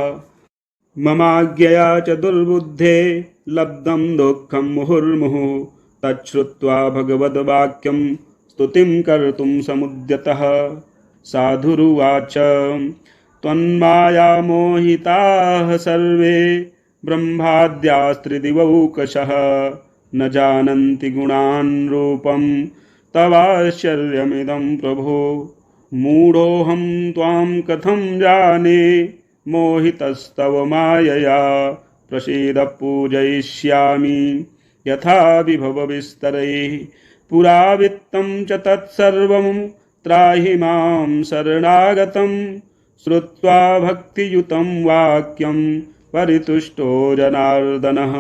ममाज्ञया च दुर्बुद्धे लब्धं दुःखं मुहुर्मुहुः तच्छ्रुत्वा भगवद्वाक्यं स्तुतिं कर्तुं समुद्यतः साधुरुवाच त्वन्मायामोहिताः सर्वे ब्रह्माद्यास्त्रिदिवौकशः न जानन्ति गुणान् रूपं तवाश्चर्यमिदं प्रभो मूढोऽहं त्वां कथं जाने मोहितस्तव मायया प्रसीद पूजयिष्यामि यथा विभवविस्तरैः पुरावित्तं च तत्सर्वं त्राहि मां शरणागतं श्रुत्वा भक्तियुतं वाक्यं परितुष्टो जनार्दनः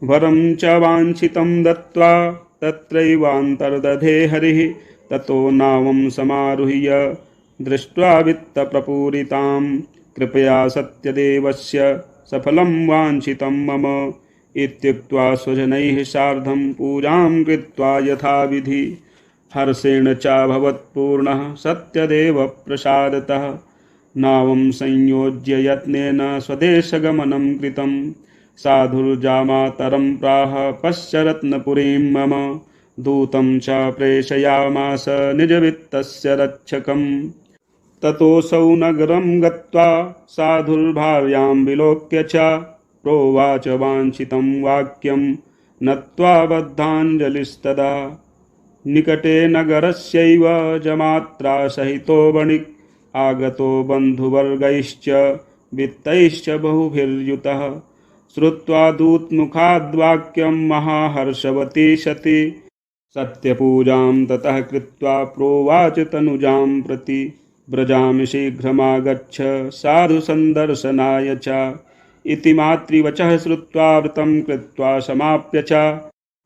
वरं च वाञ्छितं दत्त्वा तत्रैवान्तर्दधे हरिः ततो नावं समारुह्य दृष्ट्वा वित्तप्रपूरितां कृपया सत्यदेवस्य सफलं वाञ्छितं मम इत्युक्त्वा स्वजनैः सार्धं पूजां कृत्वा यथाविधि हर्षेण चाभवत्पूर्णः सत्यदेव प्रसादतः नावं संयोज्य यत्नेन स्वदेशगमनं कृतं साधुर्जामातरं प्राह पश्य रत्नपुरीं मम दूतं च प्रेषयामास निजवित्तस्य रक्षकम् ततोऽसौ नगरं गत्वा साधुर्भार्यां विलोक्य च प्रोवाच वाञ्छितं वाक्यं नत्वा बद्धाञ्जलिस्तदा निकटे नगरस्यैव जमात्रा सहितो वणिक् आगतो बन्धुवर्गैश्च वित्तैश्च बहुभिर्युतः श्रुत्वा दूतमुखाद्वाक्यं महाहर्षवती सती सत्यपूजां ततः कृत्वा प्रोवाच तनुजां प्रति व्रजामि शीघ्रमागच्छ साधुसन्दर्शनाय च इति मातृवचः श्रुत्वा व्रतं कृत्वा समाप्य च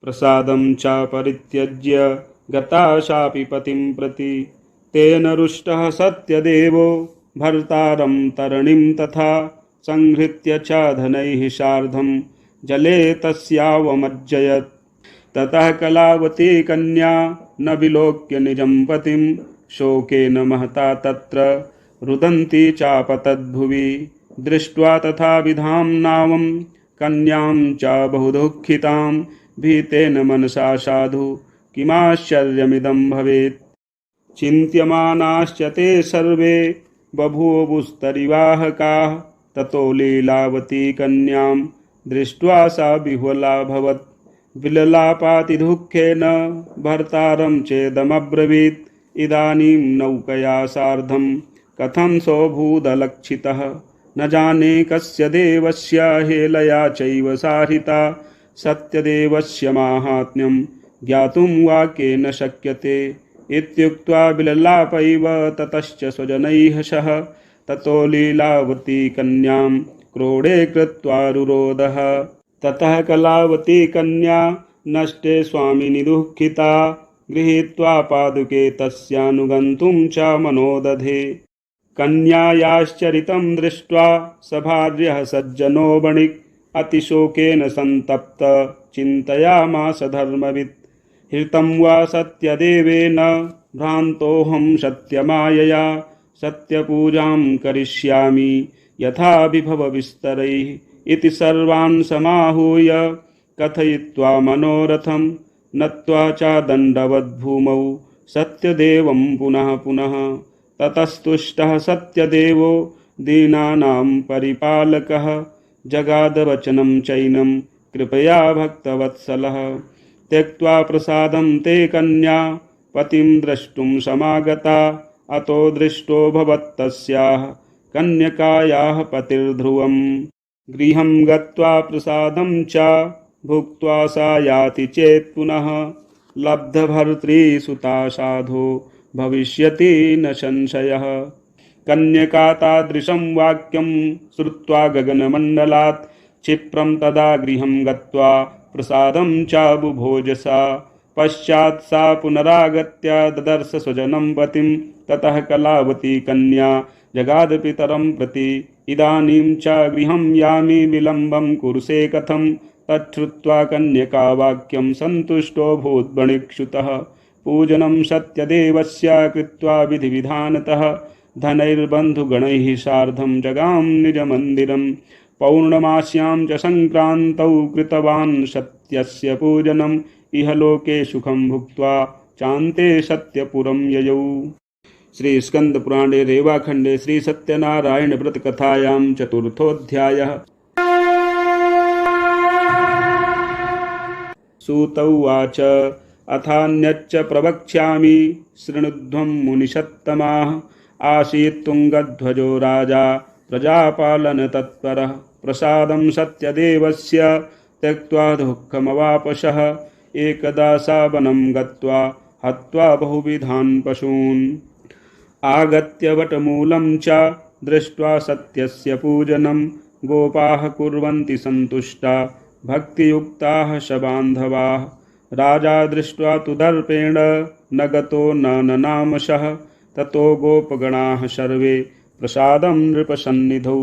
प्रसादं च परित्यज्य गता सापि पतिं प्रति तेन रुष्टः सत्यदेवो भर्तारं तरणिं तथा संहृत्य च धनैः सार्धं जले तस्यावमज्जयत् ततः कलावती कन्या न विलोक्य निजं पतिं शोकेन महता तत्र रुदन्ती चापतद्भुवि दृष्ट्वा तथा विधां नावं कन्यां च बहुदुःखितां भीतेन मनसा साधु किमाश्चर्यमिदं भवेत् चिन्त्यमानाश्च ते सर्वे बभूवुस्तरिवाहकाः ततो लीलावती कन्यां दृष्ट्वा सा विह्वलाभवत् विललापातिदुःखेन भर्तारं चेदमब्रवीत् इदानीं नौकया सार्धं कथं सोऽभूदलक्षितः न जाने कस्य देवस्य हेलया चैव सारिता सत्यदेवस्य माहात्म्यं ज्ञातुं वा केन शक्यते इत्युक्त्वा विललापैव ततश्च स्वजनैः सह ततो लीलावती कन्यां क्रोडे कृत्वा रुरोधः ततः कलावती कन्या नष्टे स्वामिनि दुःखिता गृहीत्वा पादुके तस्यानुगन्तुं च मनोदधे कन्यायाश्चरितं दृष्ट्वा सभार्यः सज्जनो वणिक् अतिशोकेन सन्तप्त चिन्तयामास धर्मवित् हृतं वा सत्यदेवेन भ्रान्तोऽहं सत्यमायया सत्यपूजां करिष्यामि यथा विभवविस्तरैः इति सर्वान् समाहूय कथयित्वा मनोरथं नत्वा च दण्डवद्भूमौ सत्यदेवं पुनः पुनः ततस्तुष्टः सत्यदेवो दीनानां परिपालकः जगादवचनं चैनं कृपया भक्तवत्सलः त्यक्त्वा प्रसादं ते कन्या पतिं द्रष्टुं समागता अतो दृष्टो भवत्तस्याः कन्यकायाः पतिर्ध्रुवम् गृहं गत्वा प्रसादं च भुक्त्वा सा याति चेत् पुनः लब्धभर्तृसुता साधो भविष्यति न संशयः कन्यका तादृशं वाक्यं श्रुत्वा गगनमण्डलात् क्षिप्रं तदा गृहं गत्वा प्रसादं च बुभोजसा पश्चात् सा पुनरागत्य ददर्श स्वजनं पतिं ततः कलावती कन्या जगादपितरं प्रति इदानीं च गृहं यामि विलम्बं कुरुषे कथं तच्छ्रुत्वा कन्यका वाक्यं सन्तुष्टो भूद्वणिक्षुतः पूजनं सत्यदेवस्य कृत्वा विधिविधानतः धनैर्बन्धुगणैः सार्धं जगां निजमन्दिरं पौर्णमास्यां च सङ्क्रान्तौ कृतवान् सत्यस्य पूजनम् इह लोके सुखं भुक्त्वा चान्ते सत्यपुरं ययौ। श्री स्कंद पुराणे रेवाखंडे श्री सत्यनारायण व्रत कथायां चतुर्थोऽध्यायः। सूत उवाच अथान्यच्च प्रवक्ष्यामि शृणुध्वं मुनिषत्तमाः आसीत् तुङ्गध्वजो राजा प्रजापालनतत्परः प्रसादं सत्यदेवस्य त्यक्त्वा दुःखमवापशः एकदा सा वनं गत्वा हत्वा बहुविधान् पशून् आगत्य वटमूलं च दृष्ट्वा सत्यस्य पूजनं गोपाः कुर्वन्ति सन्तुष्टा भक्तियुक्ताः शबान्धवाः राजा दृष्ट्वा तु दर्पेण न गतो न ननामशः ततो गोपगणाः सर्वे प्रसादं नृपसन्निधौ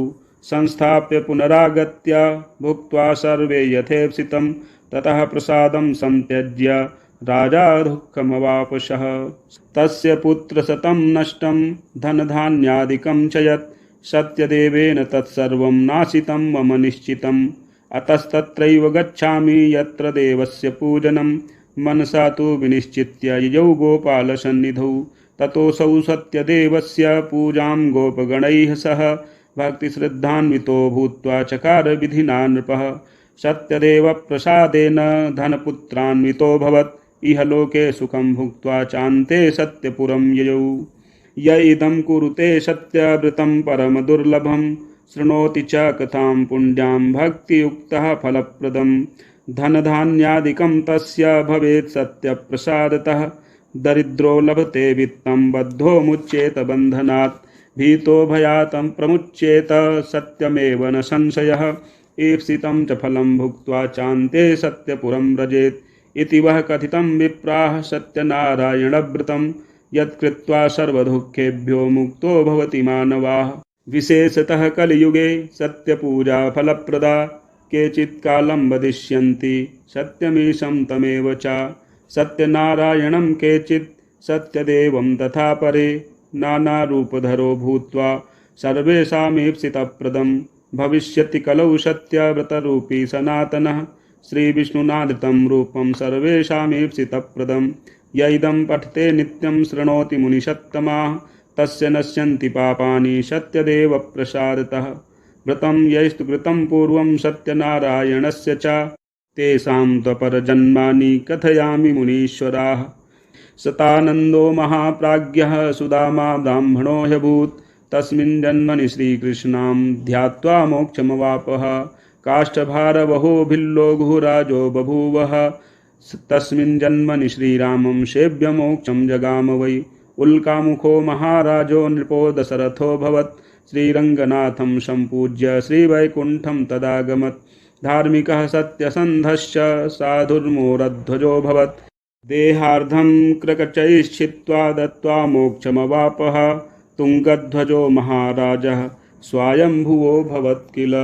संस्थाप्य पुनरागत्य भुक्त्वा सर्वे यथेप्सितं ततः प्रसादं संत्यज्य राजा दुःखमवापशः। तस्य पुत्रशतं नष्टं धनधान्यादिकं च यत् सत्यदेवेन तत्सर्वं नाशितं मम निश्चितम्। अतस्तत्रैव गच्छामि यत्र देवस्य पूजनं मनसा तु विनिश्चित्य ययौ गोपालसन्निधौ। ततोऽसौ सत्यदेवस्य पूजां गोपगणैः सह भक्तिश्रद्धान्वितो भूत्वा चकार विधिना नृपः। सत्यदेवप्रसादेन धनपुत्रान्वितोऽभवत् इह लोके सुखं भुक्त्वा चान्ते सत्यपुरं ययौ। य इदं कुरुते सत्यव्रतं परमदुर्लभं शृणोति च कथां पुण्यां भक्तियुक्तः फलप्रदं। धनधान्यादिकं तस्य भवेत् सत्यप्रसादतः दरिद्रो लभते वित्तं बद्धो मुच्येत बन्धनात्। भीतो भयातं प्रमुच्येत सत्यमेव न संशयः। ईप्सितं च फलं भुक्त्वा चान्ते सत्यपुरं व्रजेत्। इति वः कथितं विप्राः सत्यनारायणव्रतं यत्कृत्वा सर्वदुःखेभ्यो मुक्तो भवति मानवाः। विशेषतः कलियुगे सत्यपूजा फलप्रदा केचित् कालं वदिष्यन्ति सत्यमीशं तमेव च। सत्यनारायणं केचित् सत्यदेवं तथा परे नानारूपधरो भूत्वा सर्वेषामीप्सितप्रदं भविष्यति कलौ सत्यव्रतरूपी सनातनः। श्रीविष्णुनादितं रूपं सर्वेषामीप्सितप्रदं य इदं पठते नित्यं शृणोति मुनिसत्तमाः तस्य नश्यन्ति पापानि सत्यदेवप्रसादतः। व्रतं यैस्तु कृतं पूर्वं सत्यनारायणस्य च तेषां त्वपरजन्मानि कथयामि मुनीश्वराः। सतानन्दो महाप्राज्ञः सुदामा ब्राह्मणो ह्यभूत् तस्मिन् जन्मनि श्रीकृष्णां ध्यात्वा मोक्षमवापः। काष्ठभारवहो भिल्लो गुहुराजो बभूवः तस्मिन् जन्मनि श्रीरामं सेव्य मोक्षं जगाम वै। उल्कामुखो महाराजो नृपो दशरथोऽभवत् श्रीरङ्गनाथं सम्पूज्य श्रीवैकुण्ठं तदागमत्। धार्मिकः सत्यसन्धश्च साधुर्मोरध्वजोऽभवत् देहार्धं क्रकचैश्चित्वा दत्त्वा मोक्षमवापः। तुङ्गध्वजो महाराजः स्वायम्भुवो भवत् किल।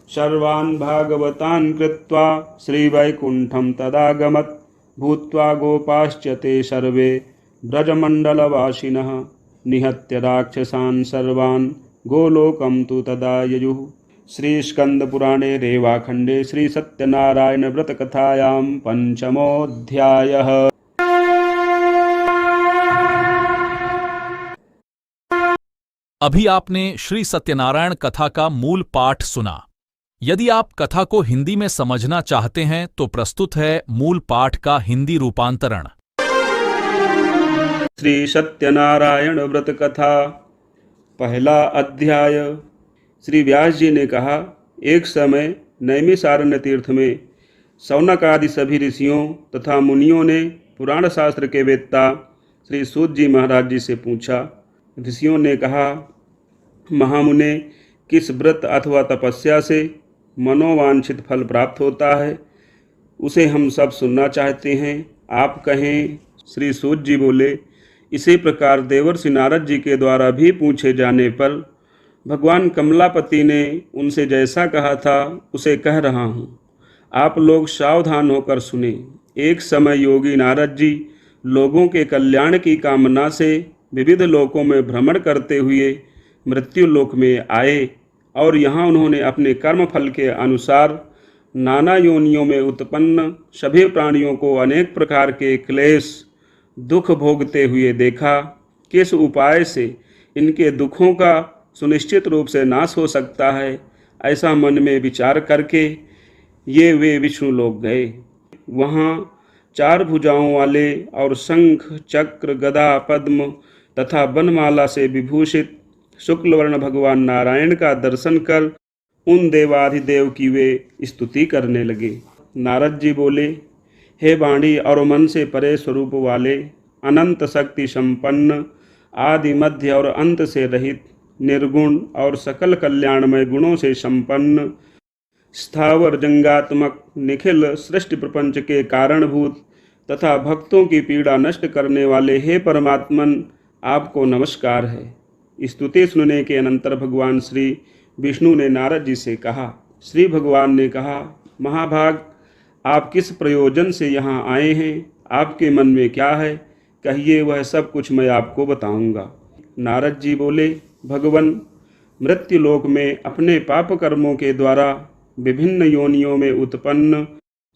सर्वान् भागवतान् कृत्वा श्रीवैकुण्ठं तदागमत्। भूत्वा गोपाश्च ते सर्वे ब्रजमण्डलवासिनः निहत्य राक्षसान् सर्वान् गोलोकं तु तदा ययुः। श्रीस्कन्दपुराणे रेवाखण्डे श्रीसत्यनारायणव्रतकथायां पञ्चमोऽध्यायः। अभी आपने श्री सत्यनारायण कथा का मूल पाठ सुना। यदि आप कथा को हिंदी में समझना चाहते हैं तो प्रस्तुत है मूल पाठ का हिंदी रूपांतरण। श्री सत्यनारायण व्रत कथा पहला अध्याय। श्री व्यास जी ने कहा, एक समय नैमिषारण्य तीर्थ में शौनक आदि सभी ऋषियों तथा मुनियों ने पुराण शास्त्र के वेत्ता श्री सूत जी महाराज जी से पूछा। ऋषियों ने कहा, महामुने, किस व्रत अथवा तपस्या से मनोवांछित फल प्राप्त होता है, उसे हम सब सुनना चाहते हैं, आप कहें। श्री सूत जी बोले, इसी प्रकार देवर्षि नारद जी के द्वारा भी पूछे जाने पर भगवान कमलापति ने उनसे जैसा कहा था उसे कह रहा हूँ। आप लोग सावधान होकर सुने। एक समय योगी नारद जी लोगों के कल्याण की कामना से विविध लोकों में भ्रमण करते हुए मृत्यु लोक में आए और यहाँ उन्होंने अपने कर्म फल के अनुसार नाना योनियों में उत्पन्न सभी प्राणियों को अनेक प्रकार के क्लेश दुख भोगते हुए देखा। किस उपाय से इनके दुखों का सुनिश्चित रूप से नाश हो सकता है, ऐसा मन में विचार करके ये वे विष्णु लोक गए। वहाँ 4 भुजाओं वाले और शंख चक्र गदा पद्म तथा वनमाला से विभूषित शुक्ल वर्ण भगवान नारायण का दर्शन कर उन देवाधिदेव की वे स्तुति करने लगे। नारद जी बोले, हे वाणी और मन से परे स्वरूप वाले, अनंत शक्ति संपन्न, आदि मध्य और अंत से रहित, निर्गुण और सकल कल्याणमय गुणों से संपन्न, स्थावर जंगात्मक निखिल सृष्टि प्रपंच के कारणभूत तथा भक्तों की पीड़ा नष्ट करने वाले हे परमात्मन, आपको नमस्कार है। स्तुति सुनने के अनंतर भगवान श्री विष्णु ने नारद जी से कहा। श्री भगवान ने कहा, महाभाग, आप किस प्रयोजन से यहाँ आए हैं? आपके मन में क्या है? कहिए, वह सब कुछ मैं आपको बताऊंगा। नारद जी बोले, भगवन, मृत्युलोक में अपने पाप कर्मों के द्वारा विभिन्न योनियों में उत्पन्न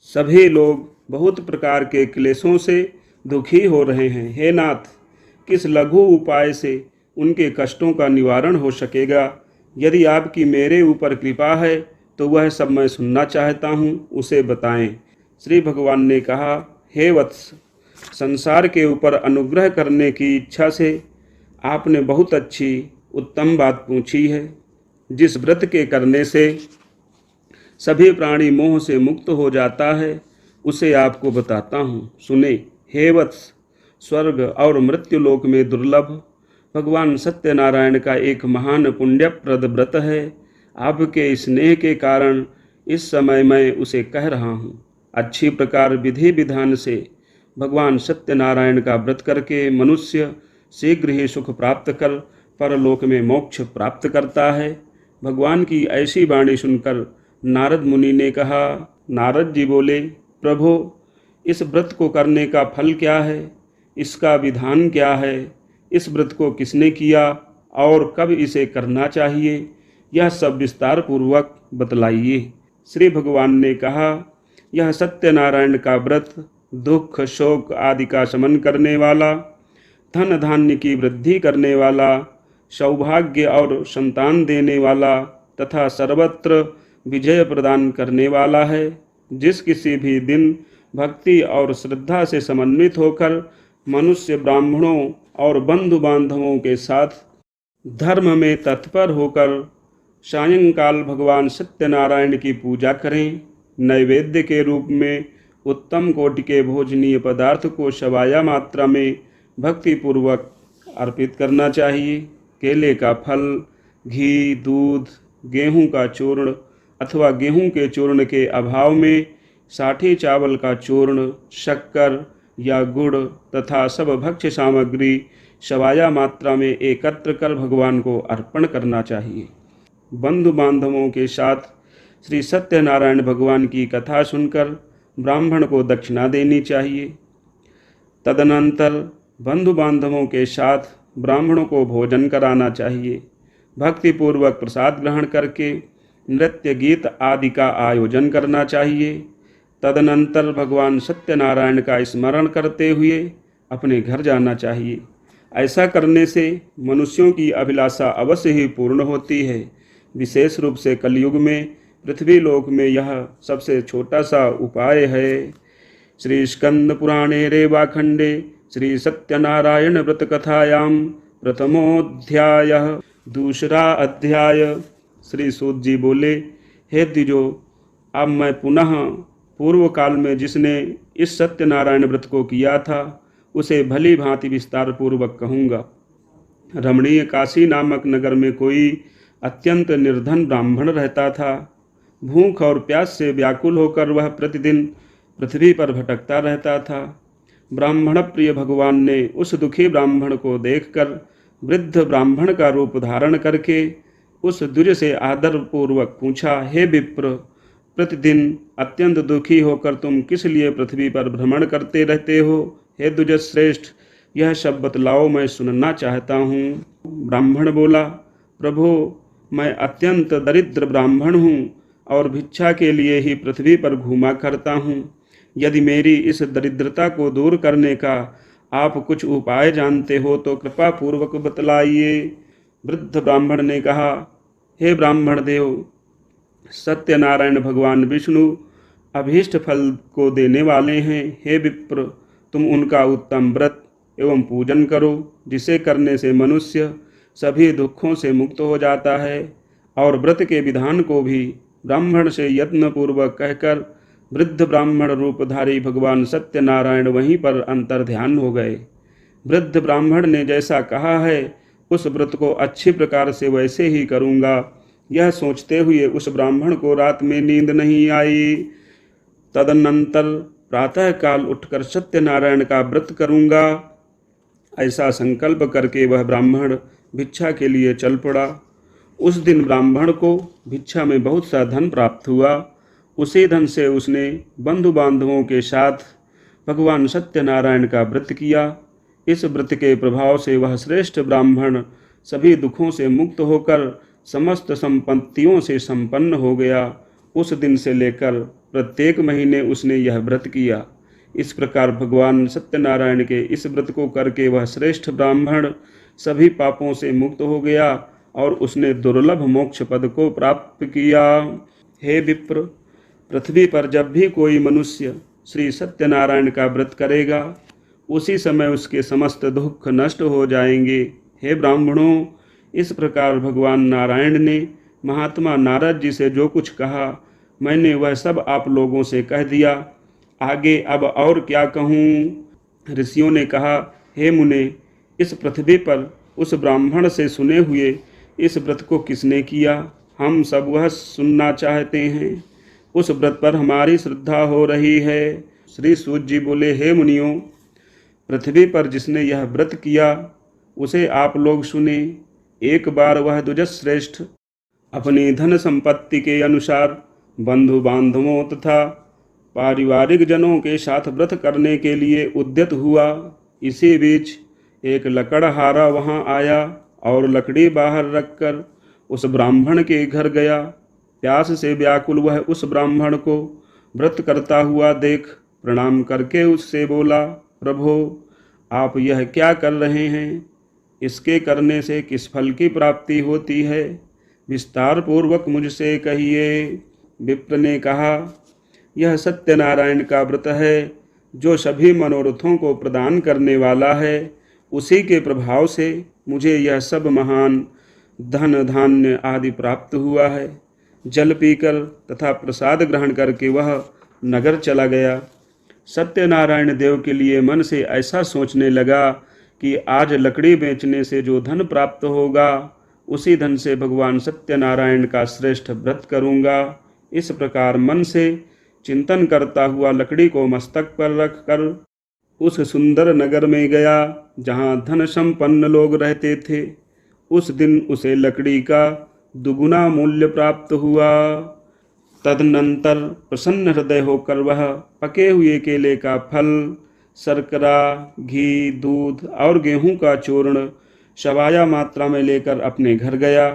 सभी लोग बहुत प्रकार के क्लेशों से दुखी हो रहे हैं। हे नाथ, किस लघु उपाय से उनके कष्टों का निवारण हो सकेगा? यदि आपकी मेरे ऊपर कृपा है तो वह सब मैं सुनना चाहता हूँ, उसे बताएं। श्री भगवान ने कहा, हे वत्स, संसार के ऊपर अनुग्रह करने की इच्छा से आपने बहुत अच्छी उत्तम बात पूछी है। जिस व्रत के करने से सभी प्राणी मोह से मुक्त हो जाता है, उसे आपको बताता हूँ, सुने। हे वत्स, स्वर्ग और मृत्युलोक में दुर्लभ भगवान सत्यनारायण का एक महान पुण्यप्रद व्रत है। आपके स्नेह के कारण इस समय मैं उसे कह रहा हूँ। अच्छी प्रकार विधि विधान से भगवान सत्यनारायण का व्रत करके मनुष्य शीघ्र ही सुख प्राप्त कर परलोक में मोक्ष प्राप्त करता है। भगवान की ऐसी वाणी सुनकर नारद मुनि ने कहा। नारद जी बोले, प्रभो, इस व्रत को करने का फल क्या है? इसका विधान क्या है? इस व्रत को किसने किया और कब इसे करना चाहिए? यह सब विस्तार पूर्वक बतलाइए। श्री भगवान ने कहा, यह सत्यनारायण का व्रत दुख शोक आदि का शमन करने वाला, धन धान्य की वृद्धि करने वाला, सौभाग्य और संतान देने वाला तथा सर्वत्र विजय प्रदान करने वाला है। जिस किसी भी दिन भक्ति और श्रद्धा से समन्वित होकर मनुष्य ब्राह्मणों और बंधु बांधवों के साथ धर्म में तत्पर होकर सायंकाल भगवान सत्यनारायण की पूजा करें, नैवेद्य के रूप में उत्तम कोटि के भोजनीय पदार्थ को सवाया मात्रा में भक्तिपूर्वक अर्पित करना चाहिए। केले का फल, घी, दूध, गेहूं का चूर्ण अथवा गेहूं के चूर्ण के अभाव में साठी चावल का चूर्ण, शक्कर या गुड़ तथा सब भक्ष्य सामग्री सवाया मात्रा में एकत्र कर भगवान को अर्पण करना चाहिए। बंधु बांधवों के साथ श्री सत्यनारायण भगवान की कथा सुनकर ब्राह्मण को दक्षिणा देनी चाहिए। तदनंतर बंधु बांधवों के साथ ब्राह्मणों को भोजन कराना चाहिए। भक्तिपूर्वक प्रसाद ग्रहण करके नृत्य गीत आदि का आयोजन करना चाहिए। तदनंतर भगवान सत्यनारायण का स्मरण करते हुए अपने घर जाना चाहिए। ऐसा करने से मनुष्यों की अभिलाषा अवश्य ही पूर्ण होती है। विशेष रूप से कलयुग में पृथ्वी लोक में यह सबसे छोटा सा उपाय है। श्री स्कंद पुराणे रेवाखंडे श्री सत्यनारायण व्रत कथायां प्रथमोऽध्यायः दूसरा अध्याय। श्री सूत जी बोले, हे द्विजो, अब मैं पुनः पूर्व काल में जिसने इस सत्यनारायण व्रत को किया था उसे भली भांति विस्तार पूर्वक कहूँगा। रमणीय काशी नामक नगर में कोई अत्यंत निर्धन ब्राह्मण रहता था। भूख और प्यास से व्याकुल होकर वह प्रतिदिन पृथ्वी पर भटकता रहता था। ब्राह्मण प्रिय भगवान ने उस दुखी ब्राह्मण को देखकर वृद्ध ब्राह्मण का रूप धारण करके उस द्विज से आदर पूर्वक पूछा, हे विप्र, प्रतिदिन अत्यंत दुखी होकर तुम किस लिए पृथ्वी पर भ्रमण करते रहते हो? हे द्विज श्रेष्ठ, यह सब बतलाओ, मैं सुनना चाहता हूँ। ब्राह्मण बोला, प्रभो, मैं अत्यंत दरिद्र ब्राह्मण हूँ और भिक्षा के लिए ही पृथ्वी पर घूमा करता हूँ। यदि मेरी इस दरिद्रता को दूर करने का आप कुछ उपाय जानते हो तो कृपा पूर्वक बतलाइए। वृद्ध ब्राह्मण ने कहा, हे ब्राह्मण देव, सत्यनारायण भगवान विष्णु अभीष्ट फल को देने वाले हैं। हे विप्र, तुम उनका उत्तम व्रत एवं पूजन करो, जिसे करने से मनुष्य सभी दुखों से मुक्त हो जाता है। और व्रत के विधान को भी ब्राह्मण से यत्न पूर्वक कहकर वृद्ध ब्राह्मण रूपधारी भगवान सत्यनारायण वहीं पर अंतर ध्यान हो गए। वृद्ध ब्राह्मण ने जैसा कहा है उस व्रत को अच्छी प्रकार से वैसे ही करूँगा। यह सोचते हुए उस ब्राह्मण को रात में नींद नहीं आई। तदनंतर प्रातःकाल उठकर सत्यनारायण का व्रत करूँगा, ऐसा संकल्प करके वह ब्राह्मण भिक्षा के लिए चल पड़ा। उस दिन ब्राह्मण को भिक्षा में बहुत सा धन प्राप्त हुआ। उसी धन से उसने बंधु बांधवों के साथ भगवान सत्यनारायण का व्रत किया। इस व्रत के प्रभाव से वह श्रेष्ठ ब्राह्मण सभी दुखों से मुक्त होकर समस्त संपत्तियों से संपन्न हो गया। उस दिन से लेकर प्रत्येक महीने उसने यह व्रत किया। इस प्रकार भगवान सत्यनारायण के इस व्रत को करके वह श्रेष्ठ ब्राह्मण सभी पापों से मुक्त हो गया और उसने दुर्लभ मोक्ष पद को प्राप्त किया। हे विप्र, पृथ्वी पर जब भी कोई मनुष्य श्री सत्यनारायण का व्रत करेगा उसी समय उसके समस्त दुख नष्ट हो जाएंगे। हे ब्राह्मणों, इस प्रकार भगवान नारायण ने महात्मा नारद जी से जो कुछ कहा मैंने वह सब आप लोगों से कह दिया। आगे अब और क्या कहूँ। ऋषियों ने कहा, हे मुने, इस पृथ्वी पर उस ब्राह्मण से सुने हुए इस व्रत को किसने किया, हम सब वह सुनना चाहते हैं। उस व्रत पर हमारी श्रद्धा हो रही है। श्री सूत जी बोले, हे मुनियों, पृथ्वी पर जिसने यह व्रत किया उसे आप लोग सुने। एक बार वह द्विजश्रेष्ठ अपनी धन संपत्ति के अनुसार बंधु बांधवों तथा पारिवारिक जनों के साथ व्रत करने के लिए उद्यत हुआ। इसी बीच एक लकड़हारा वहां आया और लकड़ी बाहर रखकर उस ब्राह्मण के घर गया। प्यास से व्याकुल वह उस ब्राह्मण को व्रत करता हुआ देख प्रणाम करके उससे बोला, प्रभो, आप यह क्या कर रहे हैं? इसके करने से किस फल की प्राप्ति होती है? विस्तार पूर्वक मुझसे कहिए। विप्र ने कहा, यह सत्यनारायण का व्रत है जो सभी मनोरथों को प्रदान करने वाला है। उसी के प्रभाव से मुझे यह सब महान धन धान्य आदि प्राप्त हुआ है। जल पीकर तथा प्रसाद ग्रहण करके वह नगर चला गया। सत्यनारायण देव के लिए मन से ऐसा सोचने लगा कि आज लकड़ी बेचने से जो धन प्राप्त होगा उसी धन से भगवान सत्यनारायण का श्रेष्ठ व्रत करूँगा। इस प्रकार मन से चिंतन करता हुआ लकड़ी को मस्तक पर रखकर उस सुंदर नगर में गया जहाँ धन संपन्न लोग रहते थे। उस दिन उसे लकड़ी का दुगुना मूल्य प्राप्त हुआ। तदनंतर प्रसन्न हृदय होकर वह पके हुए केले का फल, शर्करा, घी, दूध और गेहूं का चूर्ण शवाया मात्रा में लेकर अपने घर गया।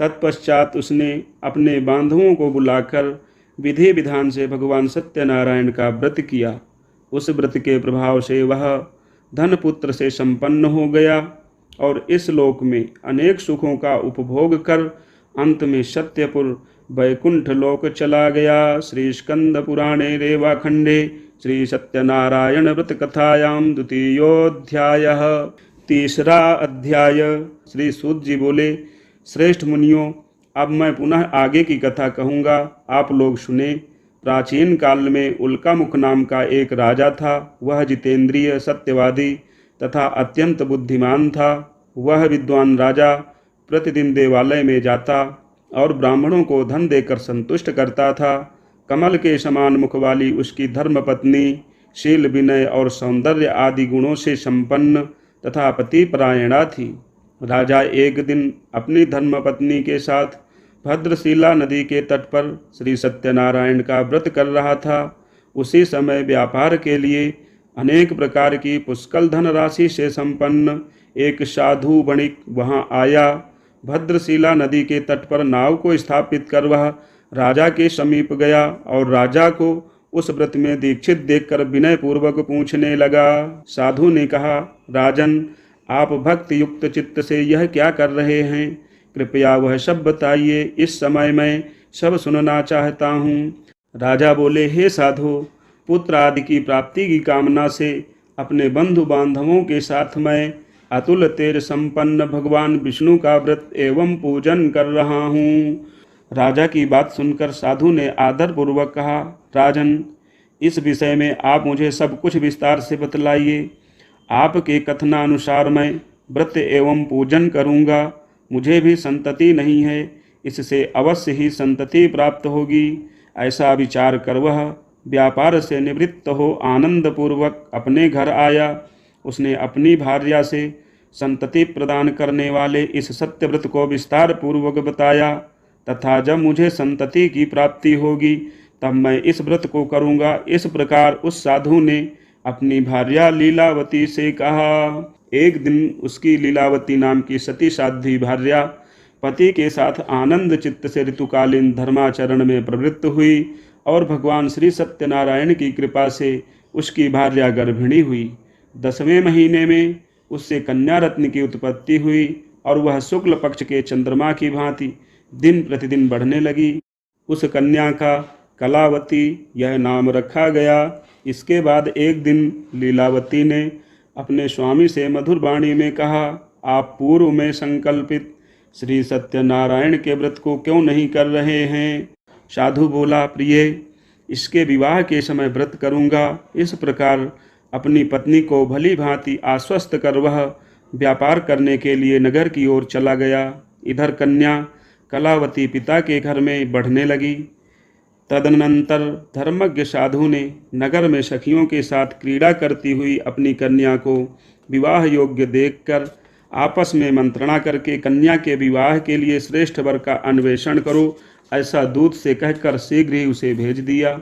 तत्पश्चात उसने अपने बांधवों को बुलाकर विधि विधान से भगवान सत्यनारायण का व्रत किया। उस व्रत के प्रभाव से वह धन पुत्र से संपन्न हो गया और इस लोक में अनेक सुखों का उपभोग कर अंत में सत्यपुर वैकुंठ लोक चला गया। श्री स्कंद पुराणे रेवाखंडे श्री सत्यनारायण व्रत कथायाम द्वितीयोऽध्यायः। तीसरा अध्याय। श्री सूत जी बोले, श्रेष्ठ मुनियों, अब मैं पुनः आगे की कथा कहूँगा, आप लोग सुने। प्राचीन काल में उल्कामुख नाम का एक राजा था। वह जितेंद्रिय, सत्यवादी तथा अत्यंत बुद्धिमान था। वह विद्वान राजा प्रतिदिन देवालय में जाता और ब्राह्मणों को धन देकर संतुष्ट करता था। कमल के समान मुख वाली उसकी धर्मपत्नी शील, विनय और सौंदर्य आदि गुणों से संपन्न तथा पतिपरायणा थी। राजा एक दिन अपनी धर्मपत्नी के साथ भद्रशिला नदी के तट पर श्री सत्यनारायण का व्रत कर रहा था। उसी समय व्यापार के लिए अनेक प्रकार की पुष्कल धनराशि से संपन्न एक साधु वणिक वहाँ आया। भद्रशिला नदी के तट पर नाव को स्थापित कर वह राजा के समीप गया और राजा को उस व्रत में दीक्षित देखकर विनय पूर्वक पूछने लगा। साधु ने कहा, राजन, आप भक्ति युक्त चित्त से यह क्या कर रहे हैं? कृपया वह सब बताइए, इस समय मैं सब सुनना चाहता हूँ। राजा बोले, हे साधु, पुत्र आदि की प्राप्ति की कामना से अपने बंधु बांधवों के साथ मैं अतुल तेज संपन्न भगवान विष्णु का व्रत एवं पूजन कर रहा हूँ। राजा की बात सुनकर साधु ने आदर पूर्वक कहा, राजन, इस विषय में आप मुझे सब कुछ विस्तार से बतलाइए। आपके कथनानुसार मैं व्रत एवं पूजन करूँगा। मुझे भी संतति नहीं है, इससे अवश्य ही संतति प्राप्त होगी। ऐसा विचार कर वह व्यापार से निवृत्त हो आनंद पूर्वक अपने घर आया। उसने अपनी भार्या से संतति प्रदान करने वाले इस सत्य व्रत को विस्तार पूर्वक बताया तथा जब मुझे संतति की प्राप्ति होगी तब मैं इस व्रत को करूँगा। इस प्रकार उस साधु ने अपनी भार्या लीलावती से कहा। एक दिन उसकी लीलावती नाम की सती साध्वी भार्या पति के साथ आनंद चित्त से ऋतुकालीन धर्माचरण में प्रवृत्त हुई और भगवान श्री सत्यनारायण की कृपा से उसकी भार्या गर्भिणी हुई। 10वें महीने में उससे कन्या रत्न की उत्पत्ति हुई और वह शुक्ल पक्ष के चंद्रमा की भांति दिन प्रतिदिन बढ़ने लगी। उस कन्या का कलावती यह नाम रखा गया। इसके बाद एक दिन लीलावती ने अपने स्वामी से मधुर वाणी में कहा, आप पूर्व में संकल्पित श्री सत्यनारायण के व्रत को क्यों नहीं कर रहे हैं? साधु बोला, प्रिय, इसके विवाह के समय व्रत करूँगा। इस प्रकार अपनी पत्नी को भली भांति आश्वस्त कर वह व्यापार करने के लिए नगर की ओर चला गया। इधर कन्या कलावती पिता के घर में बढ़ने लगी। तदनंतर धर्मज्ञ साधु ने नगर में सखियों के साथ क्रीड़ा करती हुई अपनी कन्या को विवाह योग्य देखकर आपस में मंत्रणा करके कन्या के विवाह के लिए श्रेष्ठ वर का अन्वेषण करो, ऐसा दूत से कहकर शीघ्र ही उसे भेज दिया।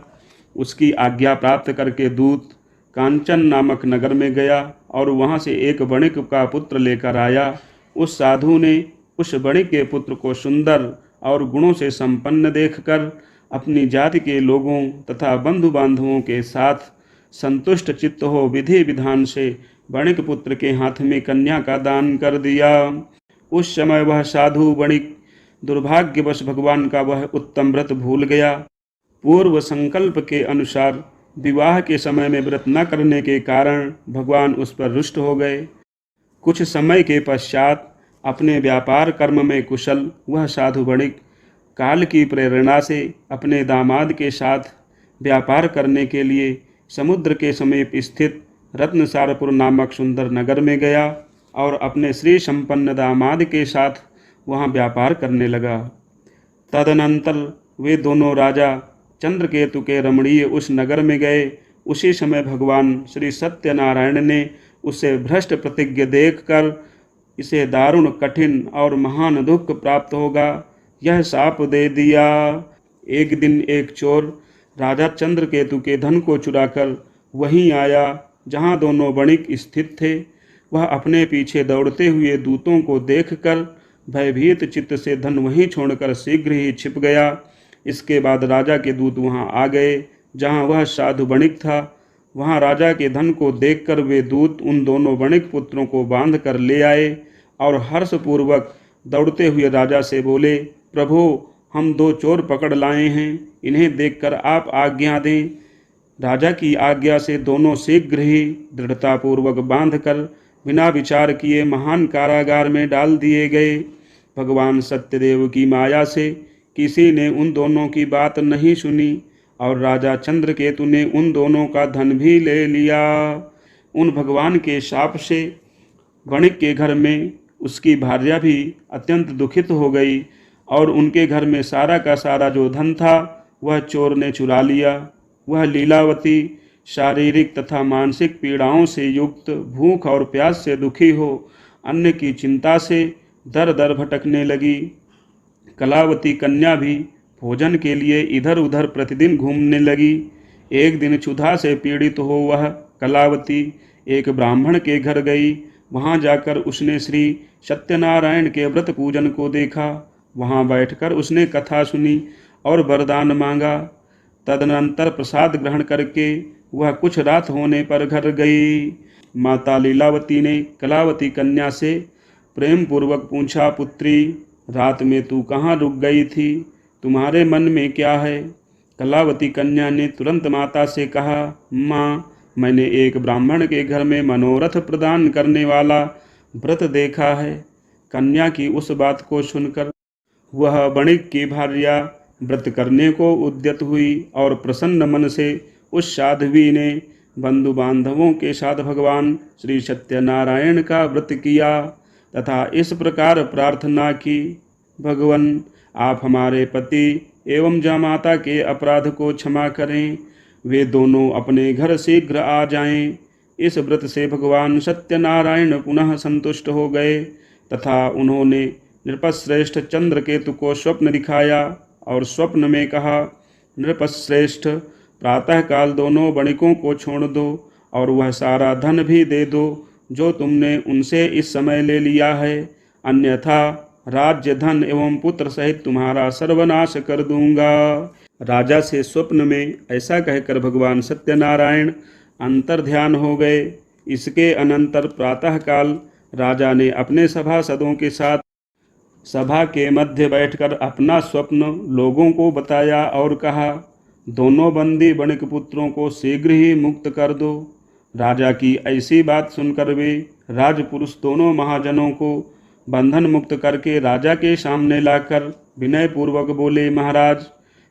उसकी आज्ञा प्राप्त करके दूत कांचन नामक नगर में गया और वहां से एक वणिक का पुत्र लेकर आया। उस साधु ने उस वणिक के पुत्र को सुंदर और गुणों से संपन्न देखकर अपनी जाति के लोगों तथा बंधु बांधवों के साथ संतुष्ट चित्त हो विधि विधान से वणिक पुत्र के हाथ में कन्या का दान कर दिया। उस समय वह साधु वणिक दुर्भाग्यवश भगवान का वह उत्तम व्रत भूल गया। पूर्व संकल्प के अनुसार विवाह के समय में व्रत न करने के कारण भगवान उस पर रुष्ट हो गए। कुछ समय के पश्चात अपने व्यापार कर्म में कुशल वह साधु वणिक काल की प्रेरणा से अपने दामाद के साथ व्यापार करने के लिए समुद्र के समीप स्थित रत्नसारपुर नामक सुंदर नगर में गया और अपने श्री संपन्न दामाद के साथ वहाँ व्यापार करने लगा। तदनंतर वे दोनों राजा चंद्रकेतु के रमणीय उस नगर में गए। उसी समय भगवान श्री सत्यनारायण ने उसे भ्रष्ट प्रतिज्ञ देखकर इसे दारुण कठिन और महान दुख प्राप्त होगा यह शाप दे दिया। एक दिन एक चोर राजा चंद्रकेतु के धन को चुराकर वहीं आया जहां दोनों वणिक स्थित थे। वह अपने पीछे दौड़ते हुए दूतों को देखकर भयभीत चित्त से धन वहीं छोड़कर शीघ्र ही छिप गया। इसके बाद राजा के दूत वहां आ गए जहां वह साधु वणिक था। वहां राजा के धन को देखकर वे दूत उन दोनों वणिक पुत्रों को बांध कर ले आए और हर्षपूर्वक दौड़ते हुए राजा से बोले, प्रभु, हम 2 चोर पकड़ लाए हैं, इन्हें देखकर आप आज्ञा दें। राजा की आज्ञा से दोनों शीघ्र ही दृढ़तापूर्वक बांधकर बिना विचार किए महान कारागार में डाल दिए गए। भगवान सत्यदेव की माया से किसी ने उन दोनों की बात नहीं सुनी और राजा चंद्रकेतु ने उन दोनों का धन भी ले लिया। उन भगवान के शाप से वणिक के घर में उसकी भार्या भी अत्यंत दुखित हो गई और उनके घर में सारा का सारा जो धन था वह चोर ने चुरा लिया। वह लीलावती शारीरिक तथा मानसिक पीड़ाओं से युक्त, भूख और प्यास से दुखी हो अन्न की चिंता से दर दर भटकने लगी। कलावती कन्या भी भोजन के लिए इधर उधर प्रतिदिन घूमने लगी। एक दिन क्षुधा से पीड़ित हो वह कलावती एक ब्राह्मण के घर गई। वहां जाकर उसने श्री सत्यनारायण के व्रत पूजन को देखा। वहां बैठकर उसने कथा सुनी और वरदान मांगा। तदनंतर प्रसाद ग्रहण करके वह कुछ रात होने पर घर गई। माता लीलावती ने कलावती कन्या से प्रेम पूर्वक पूछा, पुत्री, रात में तू कहाँ रुक गई थी? तुम्हारे मन में क्या है? कलावती कन्या ने तुरंत माता से कहा, माँ, मैंने एक ब्राह्मण के घर में मनोरथ प्रदान करने वाला व्रत देखा है। कन्या की उस बात को सुनकर वह वणिक की भार्या व्रत करने को उद्यत हुई और प्रसन्न मन से उस साध्वी ने बंधु बांधवों के साथ भगवान श्री सत्यनारायण का व्रत किया तथा इस प्रकार प्रार्थना की, भगवान, आप हमारे पति एवं जामाता के अपराध को क्षमा करें। वे दोनों अपने घर शीघ्र आ जाएं। इस व्रत से भगवान सत्यनारायण पुनः संतुष्ट हो गए तथा उन्होंने नृपश्रेष्ठ चंद्रकेतु को स्वप्न दिखाया और स्वप्न में कहा, नृपश्रेष्ठ, प्रातःकाल दोनों वणिकों को छोड़ दो और वह सारा धन भी दे दो जो तुमने उनसे इस समय ले लिया है, अन्यथा राज्य, धन एवं पुत्र सहित तुम्हारा सर्वनाश कर दूंगा। राजा से स्वप्न में ऐसा कहकर भगवान सत्यनारायण अंतर्ध्यान हो गए। इसके अनंतर प्रातःकाल राजा ने अपने सभासदों के साथ सभा के मध्य बैठकर अपना स्वप्न लोगों को बताया और कहा, दोनों बंदी वणिक पुत्रों को शीघ्र ही मुक्त कर दो। राजा की ऐसी बात सुनकर वे राजपुरुष दोनों महाजनों को बंधन मुक्त करके राजा के सामने लाकर विनय पूर्वक बोले, महाराज,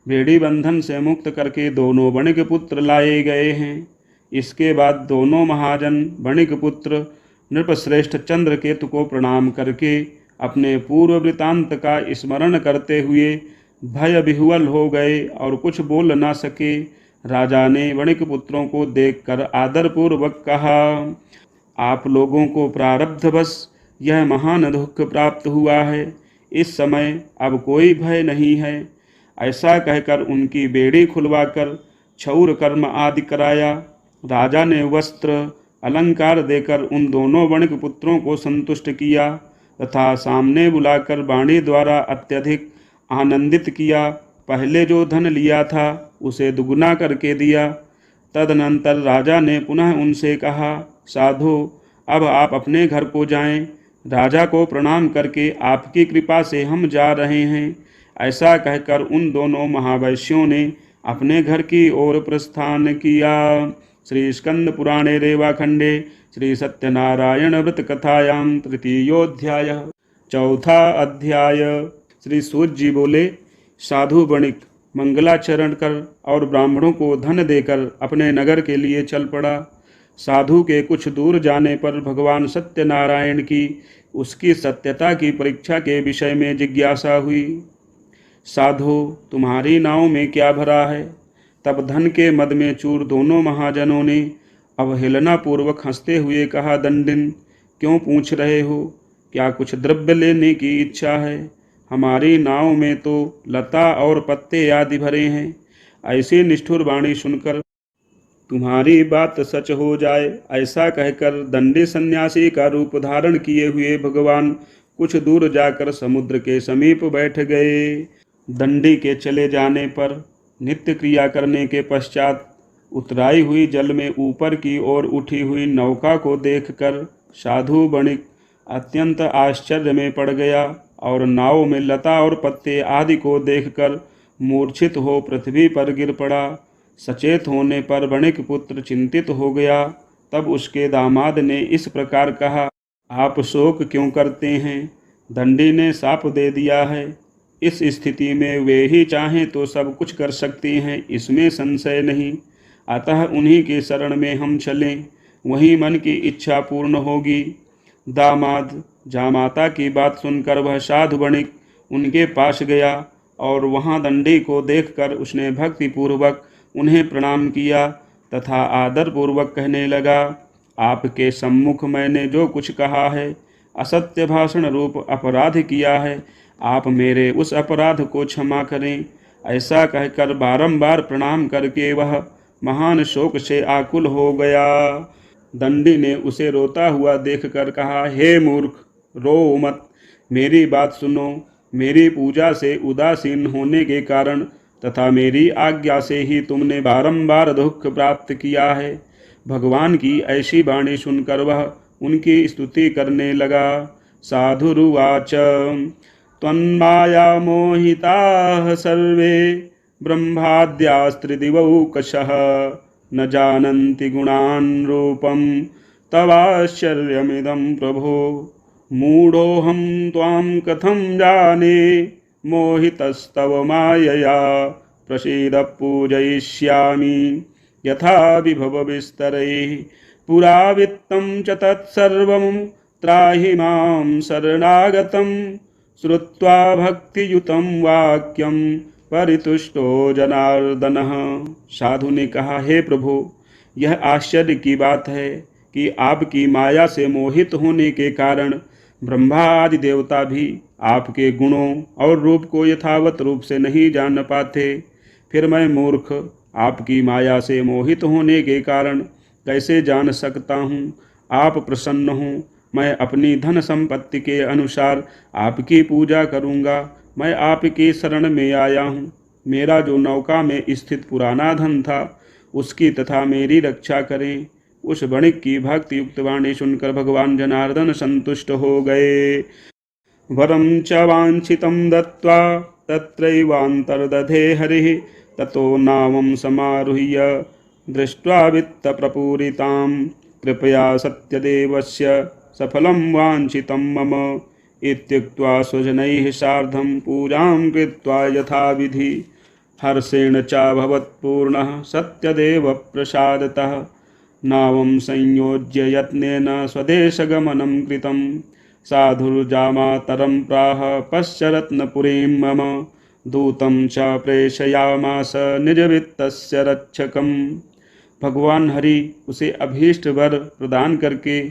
भेड़ी बंधन से मुक्त करके दोनों वणिक पुत्र लाए गए हैं। इसके बाद दोनों महाजन वणिक पुत्र नृपश्रेष्ठ चंद्रकेतु को प्रणाम करके अपने पूर्व वृतांत का स्मरण करते हुए भय विह्वल हो गए और कुछ बोल ना सके। राजा ने वणिक पुत्रों को देखकर आदरपूर्वक कहा, आप लोगों को प्रारब्धवश यह महान दुख प्राप्त हुआ है। इस समय अब कोई भय नहीं है। ऐसा कहकर उनकी बेड़ी खुलवाकर क्षौर कर्म आदि कराया। राजा ने वस्त्र अलंकार देकर उन दोनों वणिक पुत्रों को संतुष्ट किया तथा सामने बुलाकर वाणी द्वारा अत्यधिक आनंदित किया। पहले जो धन लिया था उसे दुगुना करके दिया। तदनंतर राजा ने पुनः उनसे कहा, साधु, अब आप अपने घर को जाएं। राजा को प्रणाम करके आपकी कृपा से हम जा रहे हैं। ऐसा कहकर उन दोनों महावैश्यों ने अपने घर की ओर प्रस्थान किया। श्री स्कंद पुराणे रेवाखंडे श्री सत्यनारायण व्रत कथायाम तृतीयोध्याय। चौथा अध्याय। श्री सूत जी बोले, साधु वणिक मंगलाचरण कर और ब्राह्मणों को धन देकर अपने नगर के लिए चल पड़ा। साधु के कुछ दूर जाने पर भगवान सत्यनारायण की उसकी सत्यता की परीक्षा के विषय में जिज्ञासा हुई। साधु, तुम्हारी नाव में क्या भरा है? तब धन के मद में चूर दोनों महाजनों ने अवहेलना पूर्वक हंसते हुए कहा, दंडिन, क्यों पूछ रहे हो? क्या कुछ द्रव्य लेने की इच्छा है? हमारी नाव में तो लता और पत्ते आदि भरे हैं। ऐसी निष्ठुर वाणी सुनकर तुम्हारी बात सच हो जाए, ऐसा कहकर दंडी सन्यासी का रूप धारण किए हुए भगवान कुछ दूर जाकर समुद्र के समीप बैठ गए। दंडी के चले जाने पर नित्य क्रिया करने के पश्चात उतराई हुई जल में ऊपर की ओर उठी हुई नौका को देखकर साधु वणिक अत्यंत आश्चर्य में पड़ गया और नाव में लता और पत्ते आदि को देखकर मूर्छित हो पृथ्वी पर गिर पड़ा। सचेत होने पर वणिक पुत्र चिंतित हो गया। तब उसके दामाद ने इस प्रकार कहा, आप शोक क्यों करते हैं? दंडी ने शाप दे दिया है। इस स्थिति में वे ही चाहें तो सब कुछ कर सकते हैं, इसमें संशय नहीं। अतः उन्हीं के शरण में हम चलें, वहीं मन की इच्छा पूर्ण होगी। दामाद जामाता की बात सुनकर वह साधु वणिक उनके पास गया और वहां दंडी को देखकर उसने भक्तिपूर्वक उन्हें प्रणाम किया तथा आदरपूर्वक कहने लगा, आपके सम्मुख मैंने जो कुछ कहा है, असत्य भाषण रूप अपराध किया है, आप मेरे उस अपराध को क्षमा करें। ऐसा कहकर बारंबार प्रणाम करके वह महान शोक से आकुल हो गया। दंडी ने उसे रोता हुआ देखकर कहा, हे मूर्ख, रो मत, मेरी बात सुनो। मेरी पूजा से उदासीन होने के कारण तथा मेरी आज्ञा से ही तुमने बारंबार दुख प्राप्त किया है। भगवान की ऐसी वाणी सुनकर वह उनकी स्तुति करने लगा। साधुरुवाच, त्वन्माया मोहिताः सर्वे ब्रह्माद्यास्त्रिदिवौकशः न जानन्ति गुणान् रूपं तवाश्चर्यमिदं प्रभो। मूढोऽहं त्वां कथं जाने मोहितस्तव मायया। प्रसीद पूजयिष्यामि यथा विभव विस्तरैः। पुरा वित्तं च तत्सर्वं त्राहि मां शरणागतं। श्रुत्वा भक्तियुतं वाक्यं परितुष्टो जनार्दनः। साधु ने कहा, हे प्रभु, यह आश्चर्य की बात है कि आपकी माया से मोहित होने के कारण ब्रह्मा आदि देवता भी आपके गुणों और रूप को यथावत रूप से नहीं जान पाते। फिर मैं मूर्ख आपकी माया से मोहित होने के कारण कैसे जान सकता हूँ? आप प्रसन्न हों, मैं अपनी धन संपत्ति के अनुसार आपकी पूजा करूँगा। मैं आपकी शरण में आया हूँ। मेरा जो नौका में स्थित पुराना धन था उसकी तथा मेरी रक्षा करें। उस वणिक की भक्ति युक्त वाणी सुनकर भगवान जनार्दन संतुष्ट हो गए। वरं च वाञ्छितं दत्त्वा तत्रैवान्तर्दधे हरिः। ततो नावं समारुह्य दृष्ट्वा वित्तप्रपूरितां कृपया सत्यदेवस्य सफलं वाञ्छितं मम इत्युक्त्वा स्वजनैः सार्धं पूजां कृत्वा यथाविधि हर्षेण चाभवत्पूर्णः सत्यदेवप्रसादतः। नावं संयोज्य यत्नेन स्वदेशगमनं कृतं साधुर्जामातरं प्राह पश्य रत्नपुरीं मम दूतं च प्रेषयामास निजवित्तस्य रक्षकम्। भगवान हरि उसे अभीष्ट वर प्रदान करके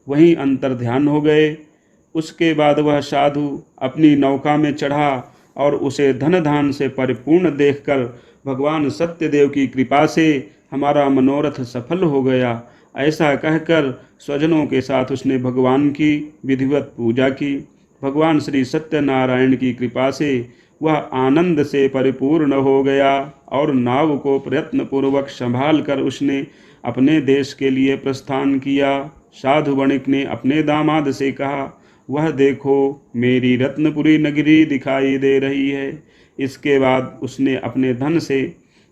वहीं अंतर्ध्यान हो गए। उसके बाद वह साधु अपनी नौका में चढ़ा और उसे धन धान से परिपूर्ण देखकर भगवान सत्यदेव की कृपा से हमारा मनोरथ सफल हो गया, ऐसा कहकर स्वजनों के साथ उसने भगवान की विधिवत पूजा की। भगवान श्री सत्यनारायण की कृपा से वह आनंद से परिपूर्ण हो गया और नाव को प्रयत्नपूर्वक संभाल कर उसने अपने देश के लिए प्रस्थान किया। साधु वणिक ने अपने दामाद से कहा, वह देखो मेरी रत्नपुरी नगरी दिखाई दे रही है। इसके बाद उसने अपने धन से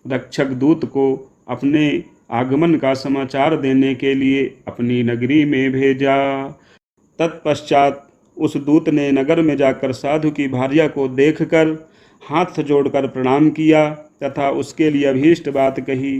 रक्षक दूत को अपने आगमन का समाचार देने के लिए अपनी नगरी में भेजा। तत्पश्चात उस दूत ने नगर में जाकर साधु की भार्या को देखकर हाथ जोड़कर प्रणाम किया तथा उसके लिए अभीष्ट बात कही।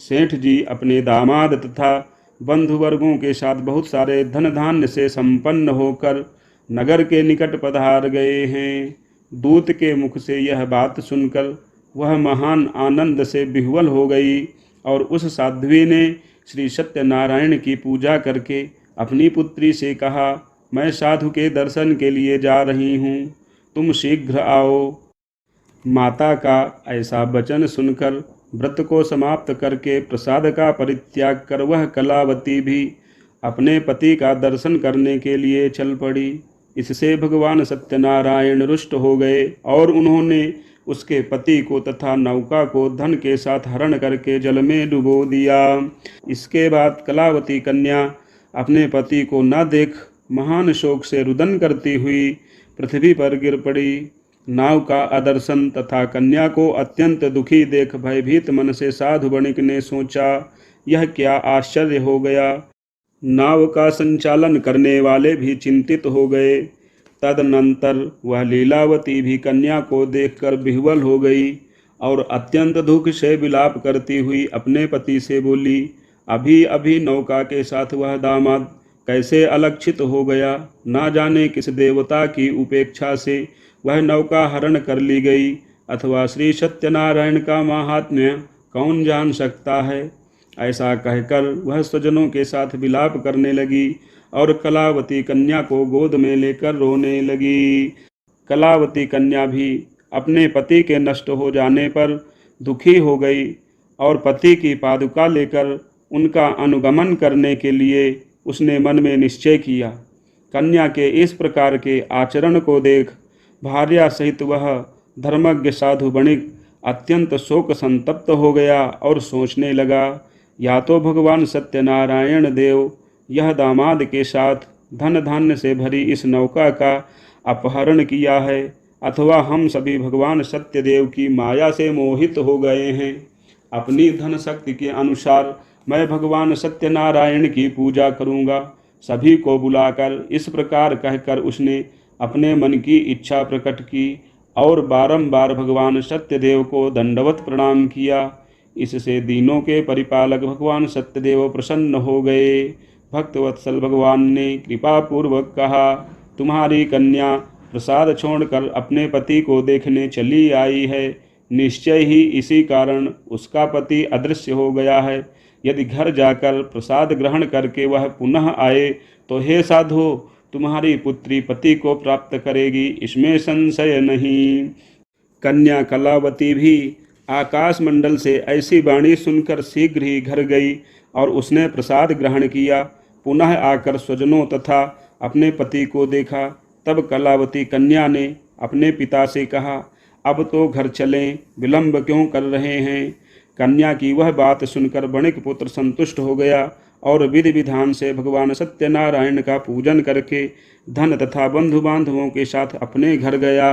सेठ जी अपने दामाद तथा बंधुवर्गों के साथ बहुत सारे धन धान्य से संपन्न होकर नगर के निकट पधार गए हैं। दूत के मुख से यह बात सुनकर वह महान आनंद से विह्वल हो गई और उस साध्वी ने श्री सत्यनारायण की पूजा करके अपनी पुत्री से कहा, मैं साधु के दर्शन के लिए जा रही हूँ, तुम शीघ्र आओ। माता का ऐसा वचन सुनकर व्रत को समाप्त करके प्रसाद का परित्याग कर वह कलावती भी अपने पति का दर्शन करने के लिए चल पड़ी। इससे भगवान सत्यनारायण रुष्ट हो गए और उन्होंने उसके पति को तथा नौका को धन के साथ हरण करके जल में डुबो दिया। इसके बाद कलावती कन्या अपने पति को न देख महान शोक से रुदन करती हुई पृथ्वी पर गिर पड़ी। नाव का अदर्शन तथा कन्या को अत्यंत दुखी देख भयभीत मन से साधु वणिक ने सोचा, यह क्या आश्चर्य हो गया। नाव का संचालन करने वाले भी चिंतित हो गए। तदनंतर वह लीलावती भी कन्या को देखकर विह्वल हो गई और अत्यंत दुख से विलाप करती हुई अपने पति से बोली, अभी अभी नौका के साथ वह दामाद कैसे अलक्षित हो गया। ना जाने किस देवता की उपेक्षा से वह नौका हरण कर ली गई, अथवा श्री सत्यनारायण का महात्म्य कौन जान सकता है। ऐसा कहकर वह स्वजनों के साथ विलाप करने लगी और कलावती कन्या को गोद में लेकर रोने लगी। कलावती कन्या भी अपने पति के नष्ट हो जाने पर दुखी हो गई और पति की पादुका लेकर उनका अनुगमन करने के लिए उसने मन में निश्चय किया। कन्या के इस प्रकार के आचरण को देख भार्या सहित वह धर्मज्ञ साधु वणिक अत्यंत शोक संतप्त हो गया और सोचने लगा, या तो भगवान सत्यनारायण देव यह दामाद के साथ धन धान्य से भरी इस नौका का अपहरण किया है, अथवा हम सभी भगवान सत्यदेव की माया से मोहित हो गए हैं। अपनी धन शक्ति के अनुसार मैं भगवान सत्यनारायण की पूजा करूँगा। सभी को बुलाकर इस प्रकार कहकर उसने अपने मन की इच्छा प्रकट की और बारंबार भगवान सत्यदेव को दंडवत प्रणाम किया। इससे दीनों के परिपालक भगवान सत्यदेव प्रसन्न हो गए। भक्तवत्सल भगवान ने कृपा पूर्वक कहा, तुम्हारी कन्या प्रसाद छोड़कर अपने पति को देखने चली आई है। निश्चय ही इसी कारण उसका पति अदृश्य हो गया है। यदि घर जाकर प्रसाद ग्रहण करके वह पुनः आए तो हे साधो, तुम्हारी पुत्री पति को प्राप्त करेगी, इसमें संशय नहीं। कन्या कलावती भी आकाश मंडल से ऐसी वाणी सुनकर शीघ्र ही घर गई और उसने प्रसाद ग्रहण किया। पुनः आकर स्वजनों तथा अपने पति को देखा। तब कलावती कन्या ने अपने पिता से कहा, अब तो घर चलें, विलंब क्यों कर रहे हैं। कन्या की वह बात सुनकर वणिक पुत्र संतुष्ट हो गया और विधि विधान से भगवान सत्यनारायण का पूजन करके धन तथा बंधु बांधवों के साथ अपने घर गया।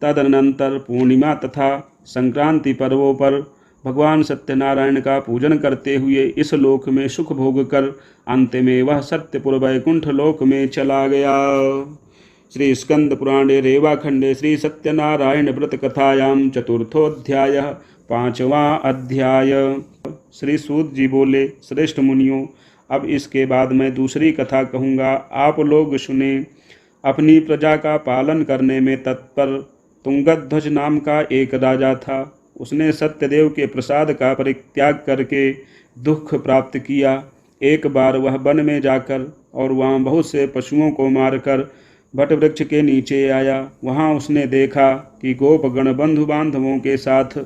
तदनंतर पूर्णिमा तथा संक्रांति पर्वों पर भगवान सत्यनारायण का पूजन करते हुए इस लोक में सुख भोग कर अंत में वह सत्यपुर वैकुंठ लोक में चला गया। श्री स्कंद पुराणे रेवाखंडे श्री सत्यनारायण व्रत कथायाम चतुर्थोध्याय 5वां अध्याय। श्री सूत जी बोले, श्रेष्ठ मुनियों, अब इसके बाद मैं दूसरी कथा कहूँगा, आप लोग सुने। अपनी प्रजा का पालन करने में तत्पर तुंगध्वज नाम का एक राजा था। उसने सत्यदेव के प्रसाद का परित्याग करके दुख प्राप्त किया। एक बार वह वन में जाकर और वहाँ बहुत से पशुओं को मारकर वट वृक्ष के नीचे आया। वहाँ उसने देखा कि गोपगण बंधु बांधवों के साथ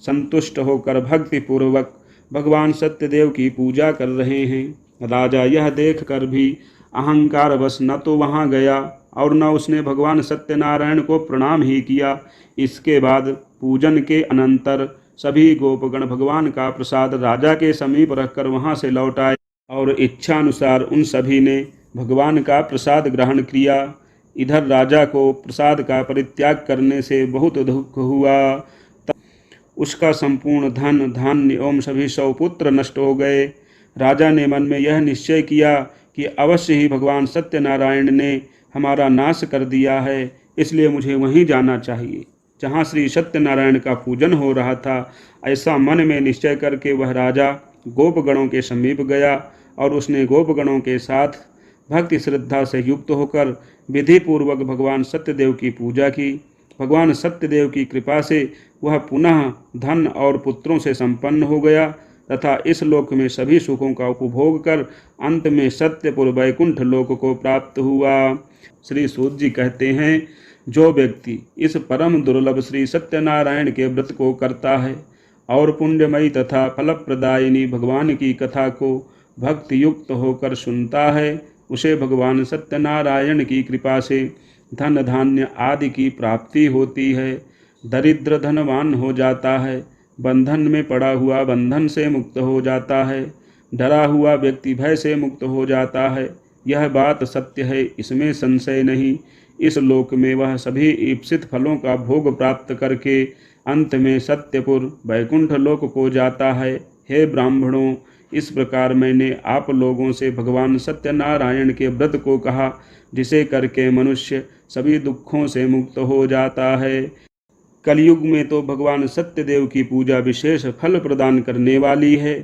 संतुष्ट होकर भक्ति पूर्वक भगवान सत्यदेव की पूजा कर रहे हैं। राजा यह देखकर भी अहंकारवश न तो वहाँ गया और न उसने भगवान सत्यनारायण को प्रणाम ही किया। इसके बाद पूजन के अनंतर सभी गोपगण भगवान का प्रसाद राजा के समीप रखकर वहाँ से लौट आए और इच्छानुसार उन सभी ने भगवान का प्रसाद ग्रहण किया। इधर राजा को प्रसाद का परित्याग करने से बहुत दुख हुआ। उसका संपूर्ण धन धान्य एवं सभी 100 पुत्र नष्ट हो गए। राजा ने मन में यह निश्चय किया कि अवश्य ही भगवान सत्यनारायण ने हमारा नाश कर दिया है, इसलिए मुझे वहीं जाना चाहिए जहाँ श्री सत्यनारायण का पूजन हो रहा था। ऐसा मन में निश्चय करके वह राजा गोपगणों के समीप गया और उसने गोपगणों के साथ भक्ति श्रद्धा से युक्त होकर विधि पूर्वक भगवान सत्यदेव की पूजा की। भगवान सत्यदेव की कृपा से वह पुनः धन और पुत्रों से संपन्न हो गया तथा इस लोक में सभी सुखों का उपभोग कर अंत में सत्यपुर वैकुंठ लोक को प्राप्त हुआ। श्री सूत जी कहते हैं, जो व्यक्ति इस परम दुर्लभ श्री सत्यनारायण के व्रत को करता है और पुण्यमयी तथा फलप्रदायिनी भगवान की कथा को भक्ति युक्त होकर सुनता है, उसे भगवान सत्यनारायण की कृपा से धन धान्य आदि की प्राप्ति होती है। दरिद्र धनवान हो जाता है, बंधन में पड़ा हुआ बंधन से मुक्त हो जाता है, डरा हुआ व्यक्ति भय से मुक्त हो जाता है। यह बात सत्य है, इसमें संशय नहीं। इस लोक में वह सभी ईप्सित फलों का भोग प्राप्त करके अंत में सत्यपुर वैकुंठ लोक को जाता है। हे ब्राह्मणों, इस प्रकार मैंने आप लोगों से भगवान सत्यनारायण के व्रत को कहा, जिसे करके मनुष्य सभी दुखों से मुक्त हो जाता है। कलयुग में तो भगवान सत्यदेव की पूजा विशेष फल प्रदान करने वाली है।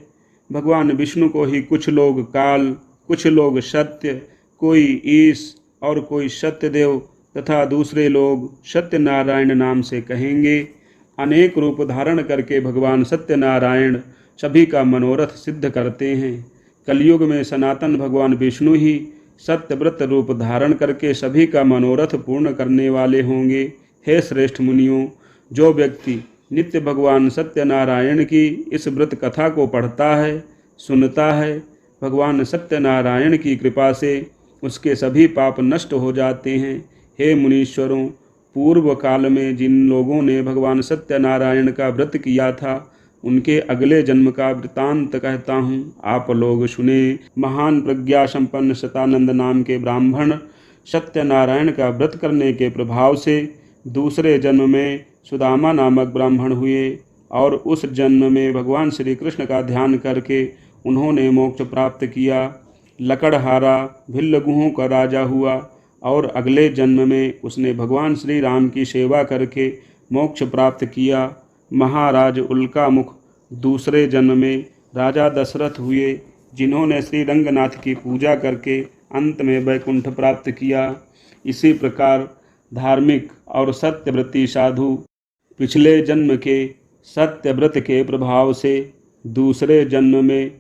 भगवान विष्णु को ही कुछ लोग काल, कुछ लोग सत्य, कोई ईश और कोई सत्यदेव तथा दूसरे लोग सत्यनारायण नाम से कहेंगे। अनेक रूप धारण करके भगवान सत्यनारायण सभी का मनोरथ सिद्ध करते हैं। कलयुग में सनातन भगवान विष्णु ही सत्यव्रत रूप धारण करके सभी का मनोरथ पूर्ण करने वाले होंगे। हे श्रेष्ठ मुनियों, जो व्यक्ति नित्य भगवान सत्यनारायण की इस व्रत कथा को पढ़ता है, सुनता है, भगवान सत्यनारायण की कृपा से उसके सभी पाप नष्ट हो जाते हैं। हे मुनीश्वरों, पूर्व काल में जिन लोगों ने भगवान सत्यनारायण का व्रत किया था, उनके अगले जन्म का वृतांत कहता हूँ, आप लोग सुने। महान प्रज्ञा संपन्न शतानंद नाम के ब्राह्मण सत्यनारायण का व्रत करने के प्रभाव से दूसरे जन्म में सुदामा नामक ब्राह्मण हुए और उस जन्म में भगवान श्री कृष्ण का ध्यान करके उन्होंने मोक्ष प्राप्त किया। लकड़हारा भिल्लगुहों का राजा हुआ और अगले जन्म में उसने भगवान श्री राम की सेवा करके मोक्ष प्राप्त किया। महाराज उल्कामुख दूसरे जन्म में राजा दशरथ हुए, जिन्होंने श्री रंगनाथ की पूजा करके अंत में वैकुंठ प्राप्त किया। इसी प्रकार धार्मिक और सत्यव्रती साधु पिछले जन्म के सत्यव्रत के प्रभाव से दूसरे जन्म में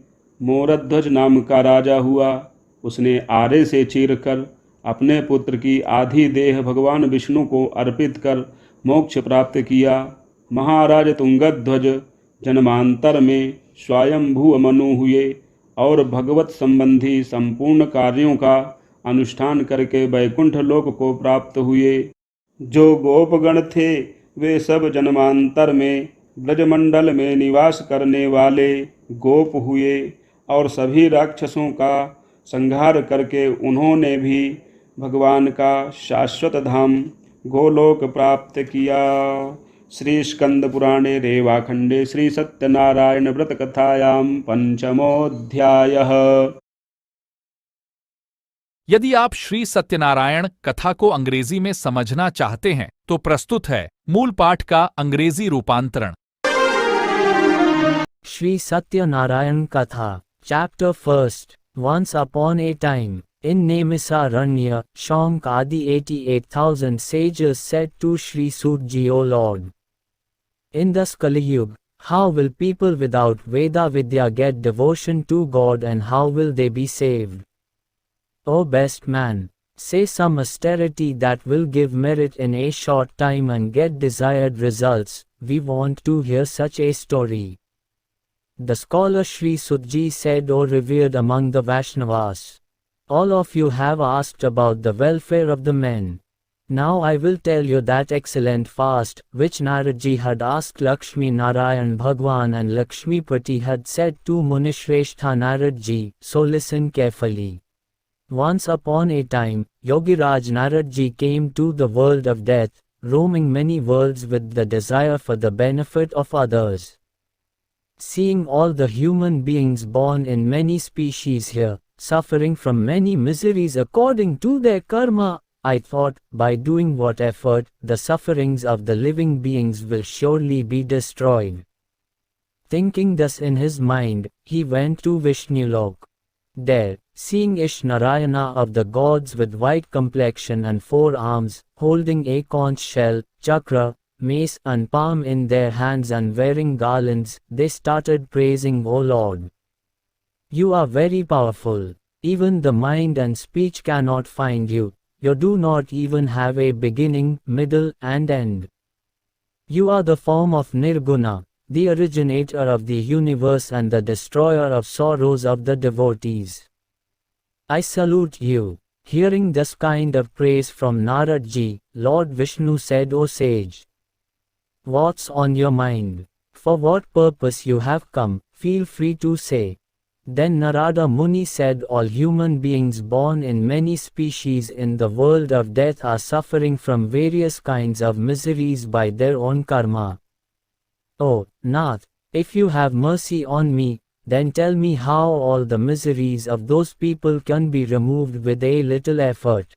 मोरध्वज नाम का राजा हुआ। उसने आरे से चीरकर अपने पुत्र की आधी देह भगवान विष्णु को अर्पित कर मोक्ष प्राप्त किया। महाराज तुंगध्वज जन्मांतर में स्वयंभू मनु हुए और भगवत संबंधी संपूर्ण कार्यों का अनुष्ठान करके वैकुंठ लोक को प्राप्त हुए। जो गोपगण थे वे सब जन्मांतर में ब्रजमंडल में निवास करने वाले गोप हुए और सभी राक्षसों का संहार करके उन्होंने भी भगवान का शाश्वत धाम गोलोक प्राप्त किया। श्री स्कंद पुराणे रेवाखंडे श्री सत्यनारायण व्रत कथायां पंचमोऽध्यायः। यदि आप श्री सत्यनारायण कथा को अंग्रेजी में समझना चाहते हैं तो प्रस्तुत है मूल पाठ का अंग्रेजी रूपांतरण। Sri Satyanarayan Katha, Chapter 1. Once upon a time, in Nemisaranya, Shaunk Adi 88,000 sages said to Sri Sutji, O Lord, in this Kali Yuga, how will people without Veda Vidya get devotion to God and how will they be saved? O best man, say some austerity that will give merit in a short time and get desired results. We want to hear such a story. The scholar Sri Sutji said, O revered among the Vaishnavas, all of you have asked about the welfare of the men. Now I will tell you that excellent fast, which Naradji had asked Lakshmi Narayan Bhagwan and Lakshmipati had said to Munishreshtha Naradji, so listen carefully. Once upon a time, Yogiraj Naradji came to the world of death, roaming many worlds with the desire for the benefit of others. Seeing all the human beings born in many species here, suffering from many miseries according to their karma, I thought, by doing what effort, the sufferings of the living beings will surely be destroyed. Thinking thus in his mind, he went to Vishnulok. There, seeing Ishnarayana of the gods with white complexion and 4 arms, holding a conch shell, chakra, mace and palm in their hands and wearing garlands, they started praising, O Lord. You are very powerful. Even the mind and speech cannot find you. You do not even have a beginning, middle, and end. You are the form of Nirguna, the originator of the universe and the destroyer of sorrows of the devotees. I salute you. Hearing this kind of praise from Naradji, Lord Vishnu said, O sage, what's on your mind? For what purpose you have come, feel free to say. Then Narada Muni said, all human beings born in many species in the world of death are suffering from various kinds of miseries by their own karma. O Nath, if you have mercy on me, then tell me how all the miseries of those people can be removed with a little effort.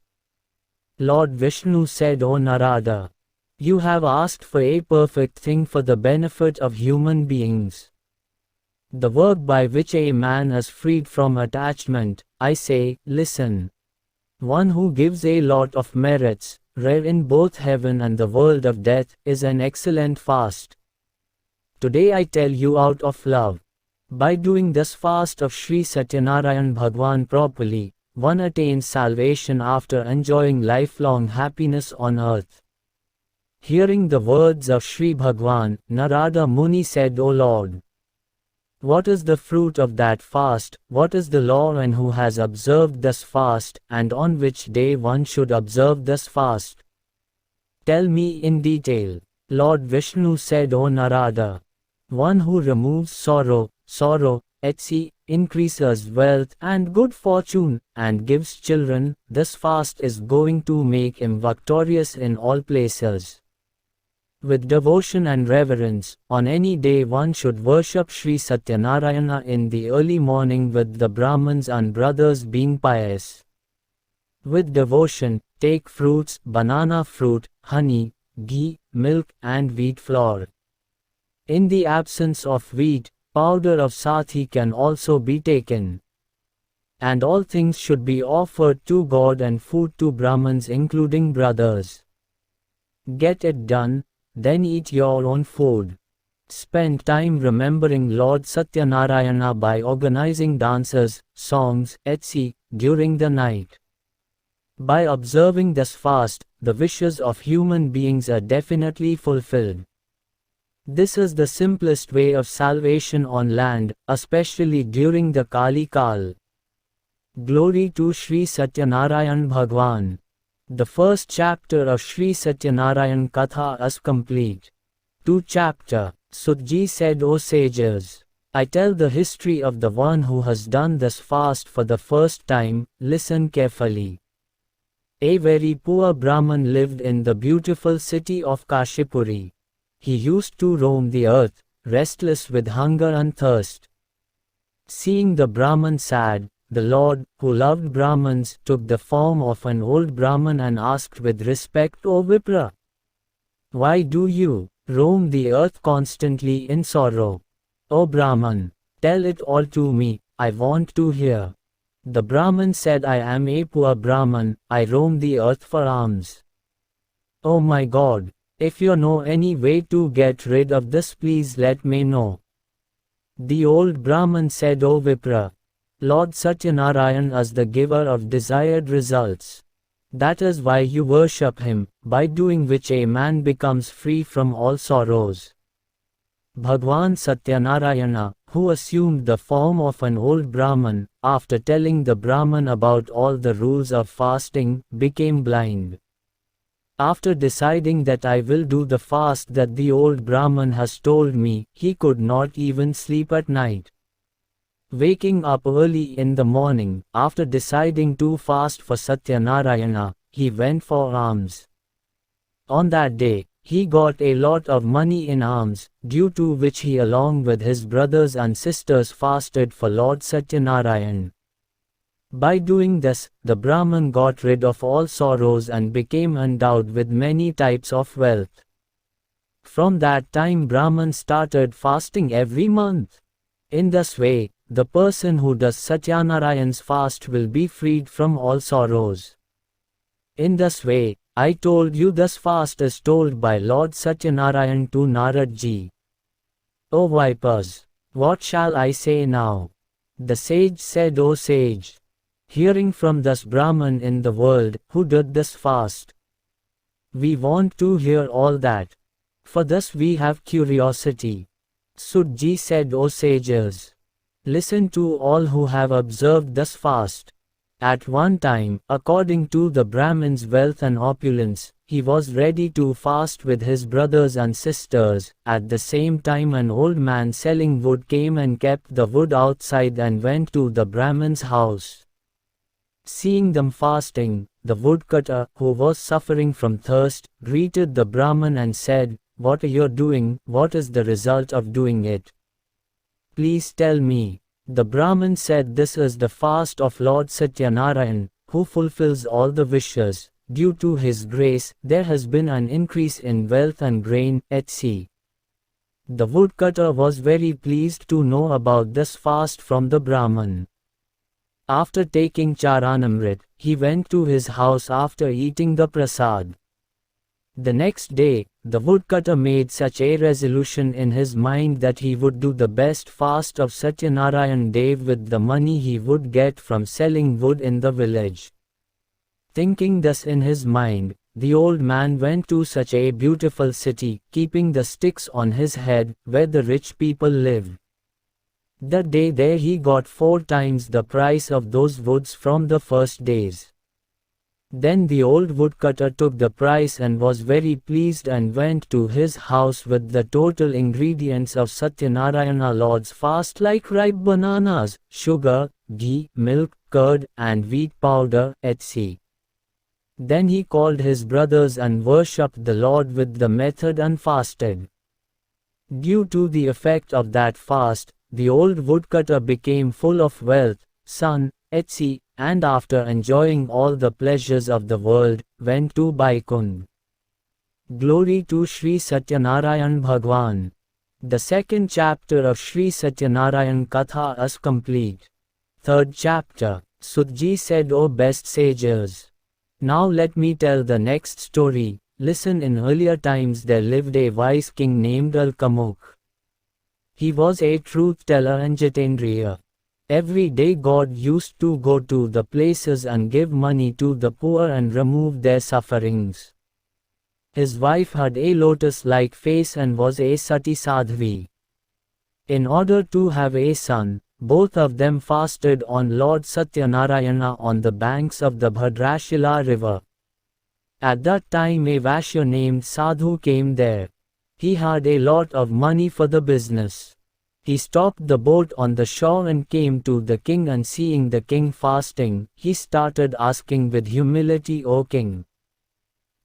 Lord Vishnu said, O Narada, you have asked for a perfect thing for the benefit of human beings. The work by which a man is freed from attachment, I say, listen. One who gives a lot of merits, rare in both heaven and the world of death, is an excellent fast. Today I tell you out of love. By doing this fast of Sri Satyanarayan Bhagwan properly, one attains salvation after enjoying lifelong happiness on earth. Hearing the words of Sri Bhagwan, Narada Muni said, O Lord, what is the fruit of that fast, what is the law and who has observed this fast, and on which day one should observe this fast? Tell me in detail. Lord Vishnu said, O Narada, one who removes sorrow, etc., increases wealth and good fortune, and gives children, this fast is going to make him victorious in all places. With devotion and reverence, on any day one should worship Sri Satyanarayana in the early morning with the Brahmins and brothers being pious. With devotion, take fruits, banana fruit, honey, ghee, milk and wheat flour. In the absence of wheat, powder of sathi can also be taken. And all things should be offered to God and food to Brahmins including brothers. Get it done, then eat your own food. spent time remembering Lord Satyanarayana by organizing dances, songs, etc. during the night. By observing this fast, the wishes of human beings are definitely fulfilled. This is the simplest way of salvation on land, especially during the Kali Kal. Glory to Sri Satyanarayan Bhagwan. The first chapter of Sri Satyanarayan Katha is complete. 2 chapter. Sutji said, O sages, I tell the history of the one who has done this fast for the first time. Listen carefully. A very poor Brahman lived in the beautiful city of Kashipuri. He used to roam the earth, restless with hunger and thirst. Seeing the Brahman sad, the Lord, who loved Brahmans, took the form of an old Brahman and asked with respect, O Vipra, why do you roam the earth constantly in sorrow? O Brahman, tell it all to me, I want to hear. The Brahman said, I am a poor Brahman, I roam the earth for alms. Oh my God, if you know any way to get rid of this, please let me know. The old Brahman said, O Vipra, Lord Satyanarayan is the giver of desired results. That is why you worship him, by doing which a man becomes free from all sorrows. Bhagwan Satyanarayana, who assumed the form of an old Brahman, after telling the Brahman about all the rules of fasting, became blind. After deciding that I will do the fast that the old Brahman has told me, he could not even sleep at night. Waking up early in the morning, after deciding to fast for Satyanarayana, he went for alms. On that day, he got a lot of money in alms, due to which he along with his brothers and sisters fasted for Lord Satyanarayan. By doing this, the Brahman got rid of all sorrows and became endowed with many types of wealth. From that time Brahman started fasting every month. In this way, the person who does Satyanarayan's fast will be freed from all sorrows. In this way, I told you this fast is told by Lord Satyanarayan to Naradji. O vipers, what shall I say now? The sage said, O sage, hearing from this Brahman in the world, who did this fast, we want to hear all that. For this we have curiosity. Sutji said, O sages, listen to all who have observed this fast. At one time, according to the Brahmin's wealth and opulence, he was ready to fast with his brothers and sisters. At the same time an old man selling wood came and kept the wood outside and went to the Brahmin's house. Seeing them fasting, the woodcutter, who was suffering from thirst, greeted the Brahman and said, What are you doing? What is the result of doing it? Please tell me. The Brahman said, This is the fast of Lord Satyanarayan, who fulfills all the wishes. Due to his grace, there has been an increase in wealth and grain, etc. The woodcutter was very pleased to know about this fast from the Brahman. After taking Charanamrit, he went to his house after eating the prasad. The next day, the woodcutter made such a resolution in his mind that he would do the best fast of Satyanarayan Dev with the money he would get from selling wood in the village. Thinking this in his mind, the old man went to such a beautiful city, keeping the sticks on his head, where the rich people lived. That day there he got 4 times the price of those woods from the first days. Then the old woodcutter took the price and was very pleased and went to his house with the total ingredients of Satyanarayana Lord's fast, like ripe bananas, sugar, ghee, milk, curd, and wheat powder, etc. Then he called his brothers and worshipped the Lord with the method and fasted. Due to the effect of that fast, the old woodcutter became full of wealth, son, etc., and after enjoying all the pleasures of the world, went to Vaikunth. Glory to Sri Satyanarayan Bhagwan. The second chapter of Sri Satyanarayan Katha is complete. Third chapter. Sutji said, O best sages, now let me tell the next story. Listen, in earlier times there lived a wise king named Alkamukh. He was a truth teller and Jitendriya. Every day God used to go to the places and give money to the poor and remove their sufferings. His wife had a lotus-like face and was a sati sadhvi. In order to have a son, both of them fasted on Lord Satyanarayana on the banks of the Bhadrashila river. At that time a Vaishya named Sadhu came there. He had a lot of money for the business. He stopped the boat on the shore and came to the king, and seeing the king fasting, he started asking with humility, "O king,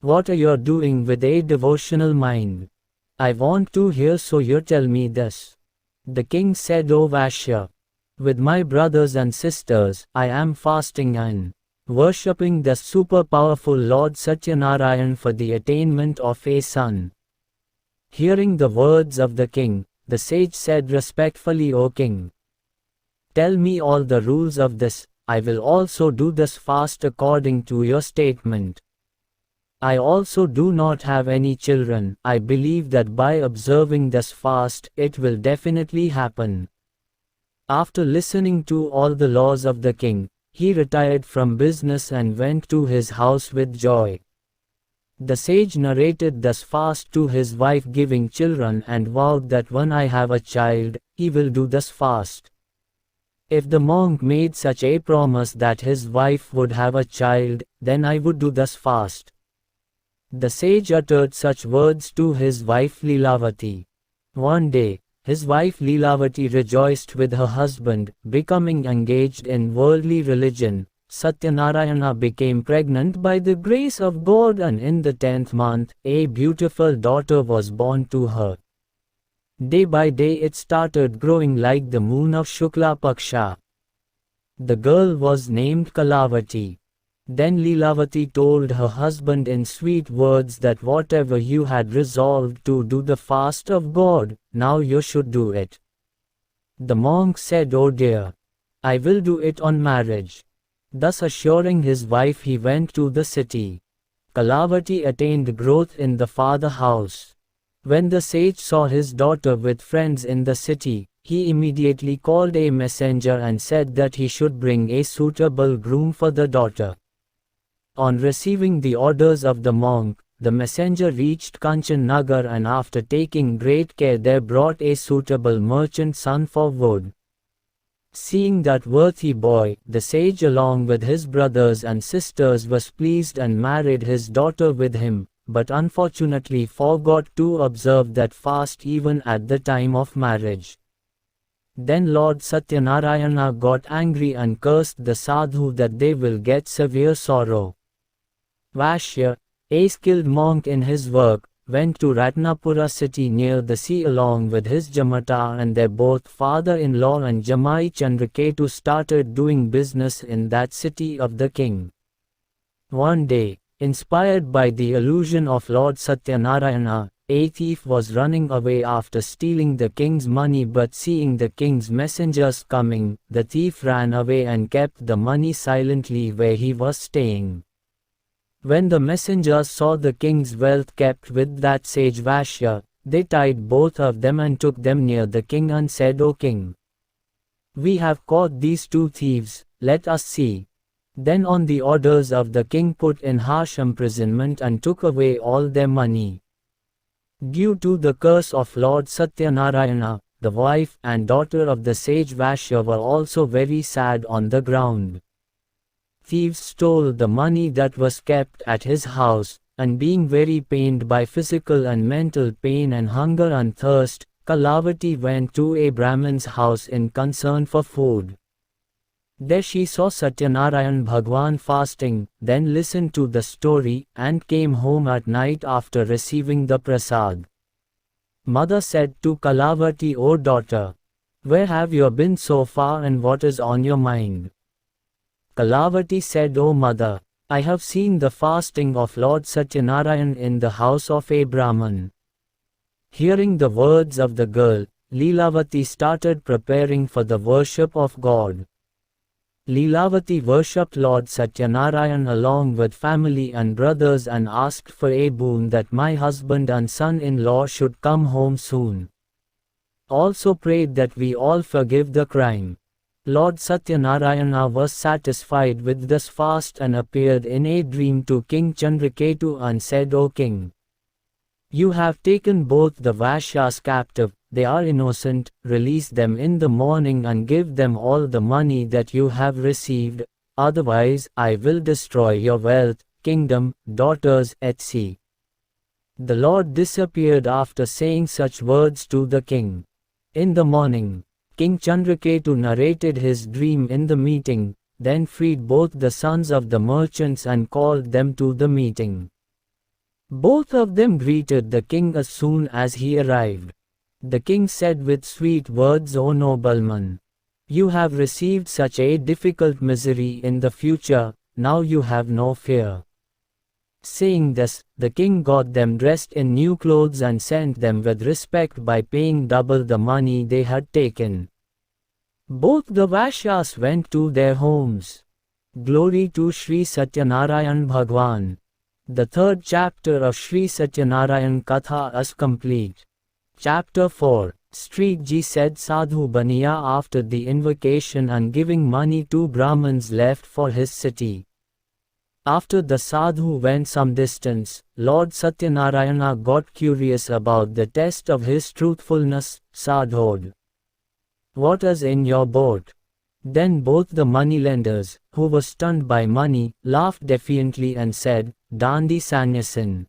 what are you doing with a devotional mind? I want to hear, so you tell me this." The king said, "O Vaishya, with my brothers and sisters, I am fasting and worshipping the super powerful Lord Satyanarayan for the attainment of a son." Hearing the words of the king, the sage said respectfully, "O king, tell me all the rules of this. I will also do this fast according to your statement. I also do not have any children. I believe that by observing this fast, it will definitely happen." After listening to all the laws of the king, he retired from business and went to his house with joy. The sage narrated this fast to his wife, giving children, and vowed that when I have a child, he will do this fast. If the monk made such a promise that his wife would have a child, then I would do this fast. The sage uttered such words to his wife Lilavati. One day, his wife Lilavati rejoiced with her husband, becoming engaged in worldly religion. Satyanarayana became pregnant by the grace of God, and in the 10th month, a beautiful daughter was born to her. Day by day it started growing like the moon of Shukla Paksha. The girl was named Kalavati. Then Lilavati told her husband in sweet words that whatever you had resolved to do, the fast of God, now you should do it. The monk said, "Oh dear, I will do it on marriage." Thus assuring his wife, he went to the city. Kalavati attained growth in the father house. When the sage saw his daughter with friends in the city, he immediately called a messenger and said that he should bring a suitable groom for the daughter. On receiving the orders of the monk, the messenger reached Kanchan Nagar, and after taking great care there brought a suitable merchant son for wood. Seeing that worthy boy, the sage along with his brothers and sisters was pleased and married his daughter with him, but unfortunately forgot to observe that fast even at the time of marriage. Then Lord Satyanarayana got angry and cursed the sadhu that they will get severe sorrow. Vaishya, a skilled monk in his work, went to Ratnapura city near the sea along with his Jamata, and their both father-in-law and Jamai Chandraketu started doing business in that city of the king. One day, inspired by the illusion of Lord Satyanarayana, a thief was running away after stealing the king's money, but seeing the king's messengers coming, the thief ran away and kept the money silently where he was staying. When the messengers saw the king's wealth kept with that sage Vaishya, they tied both of them and took them near the king and said, "O king, we have caught these two thieves, let us see." Then on the orders of the king put in harsh imprisonment and took away all their money. Due to the curse of Lord Satyanarayana, the wife and daughter of the sage Vaishya were also very sad on the ground. Thieves stole the money that was kept at his house, and being very pained by physical and mental pain and hunger and thirst, Kalavati went to a Brahmin's house in concern for food. There she saw Satyanarayan Bhagwan fasting, then listened to the story, and came home at night after receiving the prasad. Mother said to Kalavati, "O daughter, where have you been so far and what is on your mind?" Kalavati said, "O mother, I have seen the fasting of Lord Satyanarayan in the house of a Brahman." Hearing the words of the girl, Lilavati started preparing for the worship of God. Lilavati worshipped Lord Satyanarayan along with family and brothers and asked for a boon that my husband and son-in-law should come home soon. Also prayed that we all forgive the crime. Lord Satyanarayana was satisfied with this fast and appeared in a dream to King Chandraketu and said, O king, you have taken both the Vaishyas captive, they are innocent, release them in the morning and give them all the money that you have received, otherwise I will destroy your wealth, kingdom, daughters, etc. The Lord disappeared after saying such words to the king. In the morning, King Chandraketu narrated his dream in the meeting, then freed both the sons of the merchants and called them to the meeting. Both of them greeted the king as soon as he arrived. The king said with sweet words, O nobleman, you have received such a difficult misery in the future, now you have no fear. Saying this, the king got them dressed in new clothes and sent them with respect by paying double the money they had taken. Both the Vaishyas went to their homes. Glory to Sri Satyanarayan Bhagwan. The third chapter of Sri Satyanarayan Katha is complete. Chapter 4. Street Ji said Sadhu Baniya after the invocation and giving money to Brahmins left for his city. After the sadhu went some distance, Lord Satyanarayana got curious about the test of his truthfulness. Sadhod, what is in your boat? Then both the moneylenders, who were stunned by money, laughed defiantly and said, Dandi Sannyasin.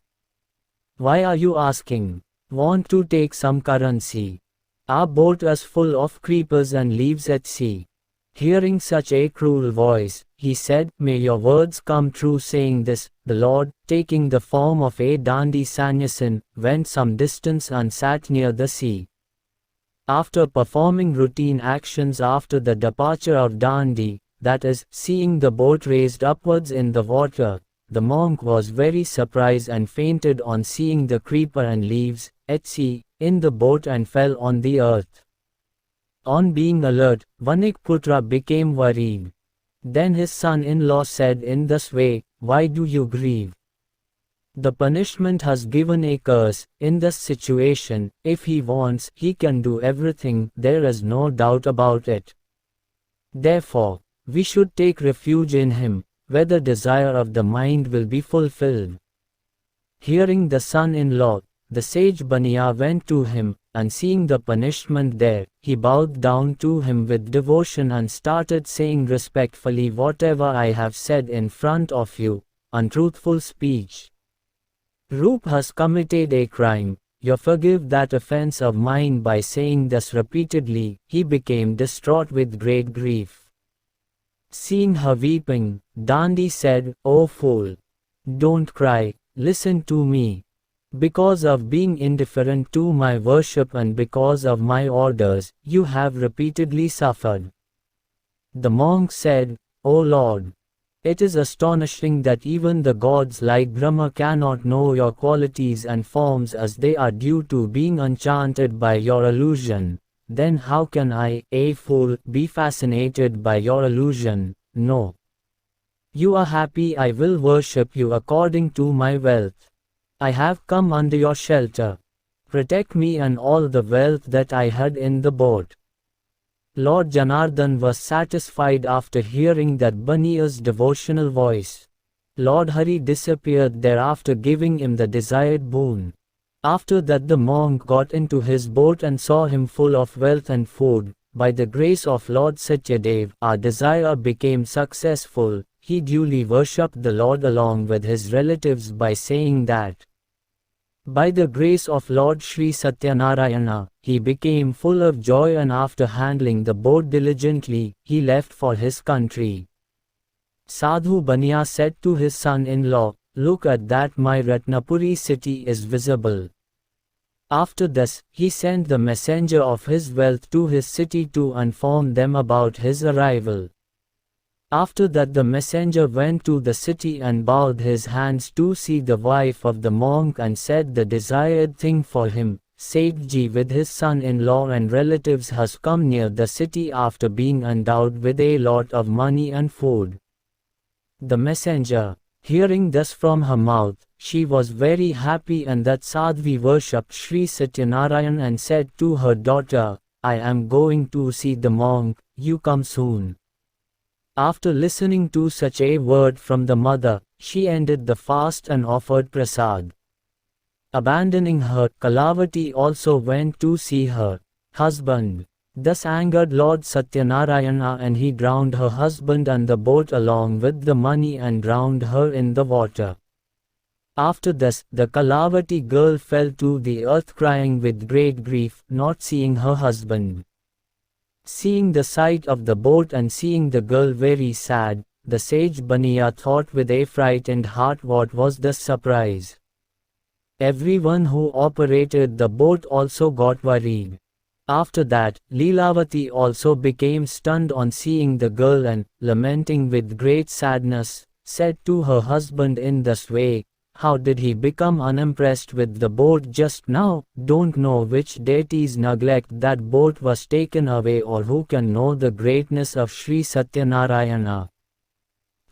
Why are you asking? Want to take some currency? Our boat is full of creepers and leaves at sea. Hearing such a cruel voice, he said, May your words come true. Saying this, the Lord, taking the form of a Dandi Sannyasin, went some distance and sat near the sea. After performing routine actions after the departure of Dandi, that is, seeing the boat raised upwards in the water, the monk was very surprised and fainted on seeing the creeper and leaves, etc., in the boat and fell on the earth. On being alert, Vanikputra became worried. Then his son-in-law said in this way, Why do you grieve? The punishment has given a curse. In this situation, if he wants, he can do everything, there is no doubt about it. Therefore, we should take refuge in him, where the desire of the mind will be fulfilled. Hearing the son-in-law, the sage Baniya went to him, and seeing the punishment there, he bowed down to him with devotion and started saying respectfully, Whatever I have said in front of you, untruthful speech. Roop has committed a crime, you forgive that offense of mine. By saying this repeatedly, he became distraught with great grief. Seeing her weeping, Dandi said, O fool! Don't cry, listen to me. Because of being indifferent to my worship and because of my orders, you have repeatedly suffered. The monk said, O Lord! It is astonishing that even the gods like Brahma cannot know your qualities and forms as they are due to being enchanted by your illusion. Then how can I, a fool, be fascinated by your illusion? No. You are happy, I will worship you according to my wealth. I have come under your shelter. Protect me and all the wealth that I had in the boat. Lord Janardhan was satisfied after hearing that Baniya's devotional voice. Lord Hari disappeared thereafter, giving him the desired boon. After that the monk got into his boat and saw him full of wealth and food. By the grace of Lord Satyadev, our desire became successful. He duly worshipped the Lord along with his relatives by saying that, by the grace of Lord Sri Satyanarayana, he became full of joy, and after handling the boat diligently, he left for his country. Sadhu Baniya said to his son-in-law, Look at that, my Ratnapuri city is visible. After this, he sent the messenger of his wealth to his city to inform them about his arrival. After that the messenger went to the city and bowed his hands to see the wife of the monk and said the desired thing for him. Sethji with his son-in-law and relatives has come near the city after being endowed with a lot of money and food. The messenger, Hearing this from her mouth, she was very happy, and that Sadhvi worshipped Sri Satyanarayan and said to her daughter, I am going to see the monk, you come soon. After listening to such a word from the mother, she ended the fast and offered prasad. Abandoning her, Kalavati also went to see her husband. This angered Lord Satyanarayana, and he drowned her husband and the boat along with the money and drowned her in the water. After this, the Kalavati girl fell to the earth crying with great grief, not seeing her husband. Seeing the sight of the boat and seeing the girl very sad, the sage Baniya thought with a frightened heart what was the surprise. Everyone who operated the boat also got worried. After that, Leelavati also became stunned on seeing the girl and, lamenting with great sadness, said to her husband in this way, how did he become unimpressed with the boat just now? Don't know which deity's neglect that boat was taken away, or who can know the greatness of Sri Satyanarayana.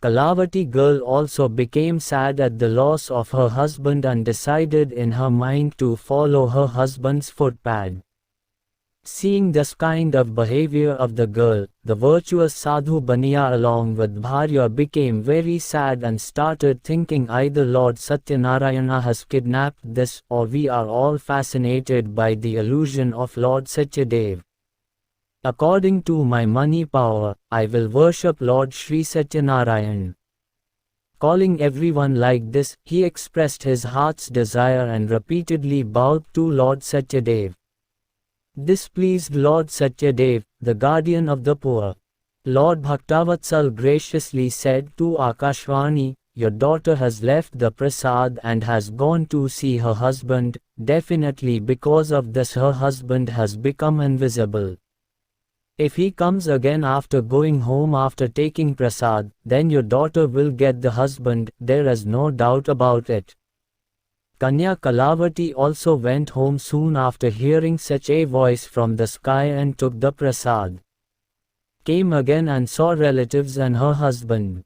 Kalavati girl also became sad at the loss of her husband and decided in her mind to follow her husband's footpad. Seeing this kind of behavior of the girl, the virtuous Sadhu Baniya along with Bharya became very sad and started thinking either Lord Satyanarayana has kidnapped this, or we are all fascinated by the illusion of Lord Satyadev. According to my money power, I will worship Lord Sri Satyanarayan. Calling everyone like this, he expressed his heart's desire and repeatedly bowed to Lord Satyadev. This pleased Lord Satyadev, the guardian of the poor. Lord Bhaktavatsal graciously said to Akashvani, your daughter has left the prasad and has gone to see her husband, definitely because of this her husband has become invisible. If he comes again after going home after taking prasad, then your daughter will get the husband, there is no doubt about it. Kanya Kalavati also went home soon after hearing such a voice from the sky and took the prasad. Came again and saw relatives and her husband.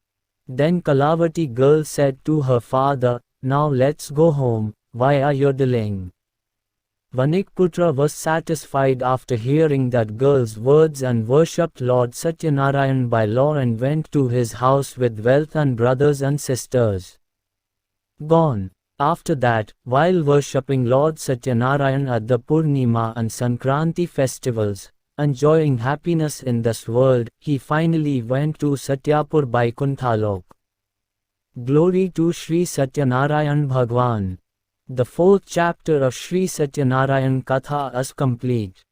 Then Kalavati girl said to her father, now let's go home, why are you delaying? Vanikputra was satisfied after hearing that girl's words and worshipped Lord Satyanarayan by law and went to his house with wealth and brothers and sisters. Gone. After that, while worshipping Lord Satyanarayan at the Purnima and Sankranti festivals, enjoying happiness in this world, he finally went to Satyapur Vaikunthalok. Glory to Sri Satyanarayan Bhagwan. The 4th chapter of Sri Satyanarayan Katha is complete.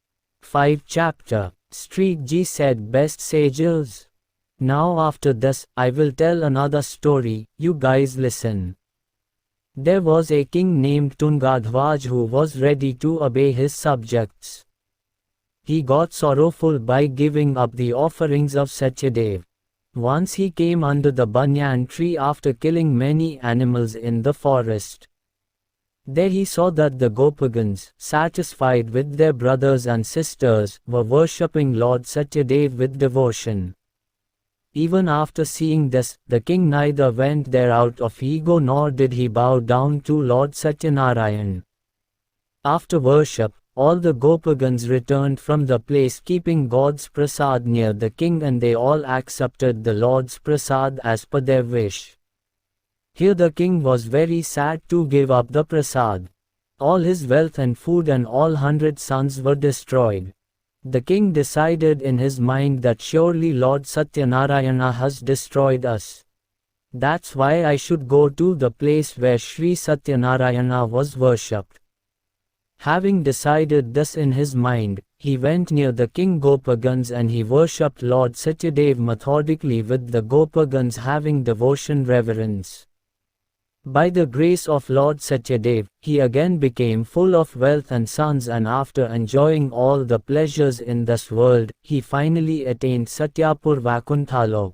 5th chapter. Street Ji said, best sages. Now after this, I will tell another story, you guys listen. There was a king named Tungadhwaj who was ready to obey his subjects. He got sorrowful by giving up the offerings of Satyadev. Once he came under the banyan tree after killing many animals in the forest. There he saw that the Gopagans, satisfied with their brothers and sisters, were worshipping Lord Satyadev with devotion. Even after seeing this, the king neither went there out of ego nor did he bow down to Lord Satyanarayan. After worship, all the Gopagans returned from the place keeping God's prasad near the king, and they all accepted the Lord's prasad as per their wish. Here the king was very sad to give up the prasad. All his wealth and food and all 100 sons were destroyed. The king decided in his mind that surely Lord Satyanarayana has destroyed us. That's why I should go to the place where Sri Satyanarayana was worshipped. Having decided this in his mind, he went near the king Gopagans and he worshipped Lord Satyadev methodically with the Gopagans having devotion reverence. By the grace of Lord Satyadev, he again became full of wealth and sons, and after enjoying all the pleasures in this world, he finally attained Satyapur Vaikunthalok.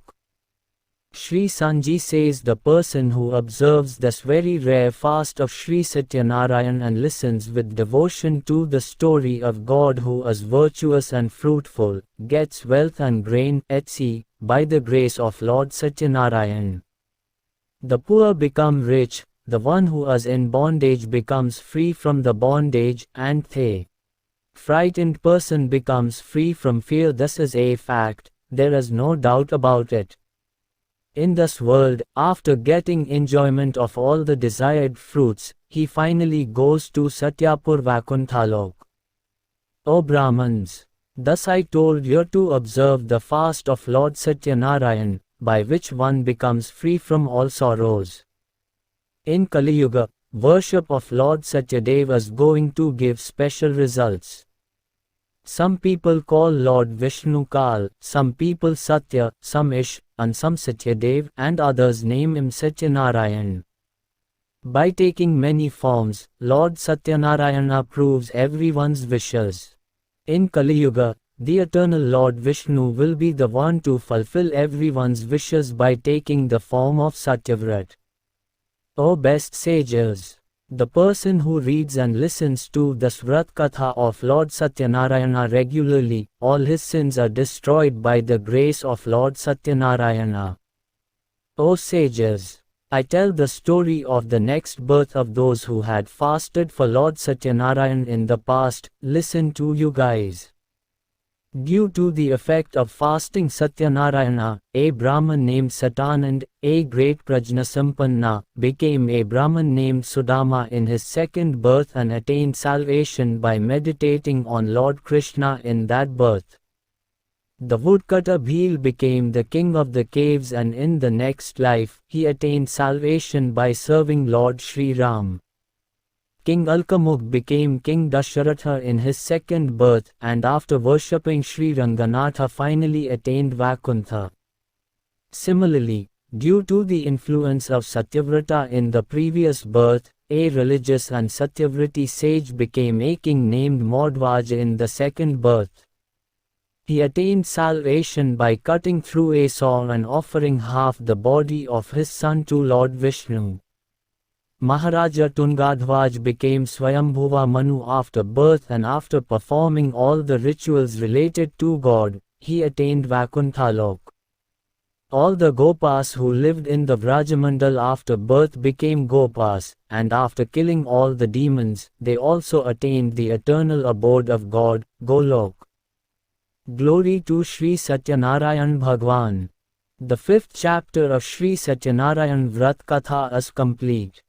Sri Sanji says the person who observes this very rare fast of Sri Satyanarayan and listens with devotion to the story of God who is virtuous and fruitful, gets wealth and grain, etc., by the grace of Lord Satyanarayan. The poor become rich, the one who was in bondage becomes free from the bondage, and the frightened person becomes free from fear. This is a fact, there is no doubt about it. In this world, after getting enjoyment of all the desired fruits, he finally goes to Satyapur Vakunthalok. O Brahmins! Thus I told you to observe the fast of Lord Satyanarayan, by which one becomes free from all sorrows. In Kali Yuga, worship of Lord Satyadeva is going to give special results. Some people call Lord Vishnu Kal, some people Satya, some Ish, and some Satyadev, and others name him Satyanarayan. By taking many forms, Lord Satyanarayana proves everyone's wishes. In Kali Yuga, the eternal Lord Vishnu will be the one to fulfill everyone's wishes by taking the form of Satyavrat. O best sages! The person who reads and listens to the Vrat Katha of Lord Satyanarayana regularly, all his sins are destroyed by the grace of Lord Satyanarayana. O sages! I tell the story of the next birth of those who had fasted for Lord Satyanarayan in the past. Listen to you guys. Due to the effect of fasting Satyanarayana, a Brahman named Satanand, a great Prajnasampanna, became a Brahman named Sudama in his second birth and attained salvation by meditating on Lord Krishna in that birth. The woodcutter Bhil became the king of the caves, and in the next life, he attained salvation by serving Lord Sri Ram. King Alkamukh became King Dasharatha in his second birth, and after worshipping Sri Ranganatha finally attained Vakuntha. Similarly, due to the influence of Satyavrata in the previous birth, a religious and Satyavrati sage became a king named Mordvaj in the second birth. He attained salvation by cutting through a saw and offering half the body of his son to Lord Vishnu. Maharaja Tungadhvaj became Swayambhuva Manu after birth, and after performing all the rituals related to God, he attained Vakunthalok. All the Gopas who lived in the Vrajamandal after birth became Gopas, and after killing all the demons, they also attained the eternal abode of God, Golok. Glory to Sri Satyanarayan Bhagwan. The fifth chapter of Sri Satyanarayan Vrat Katha is complete.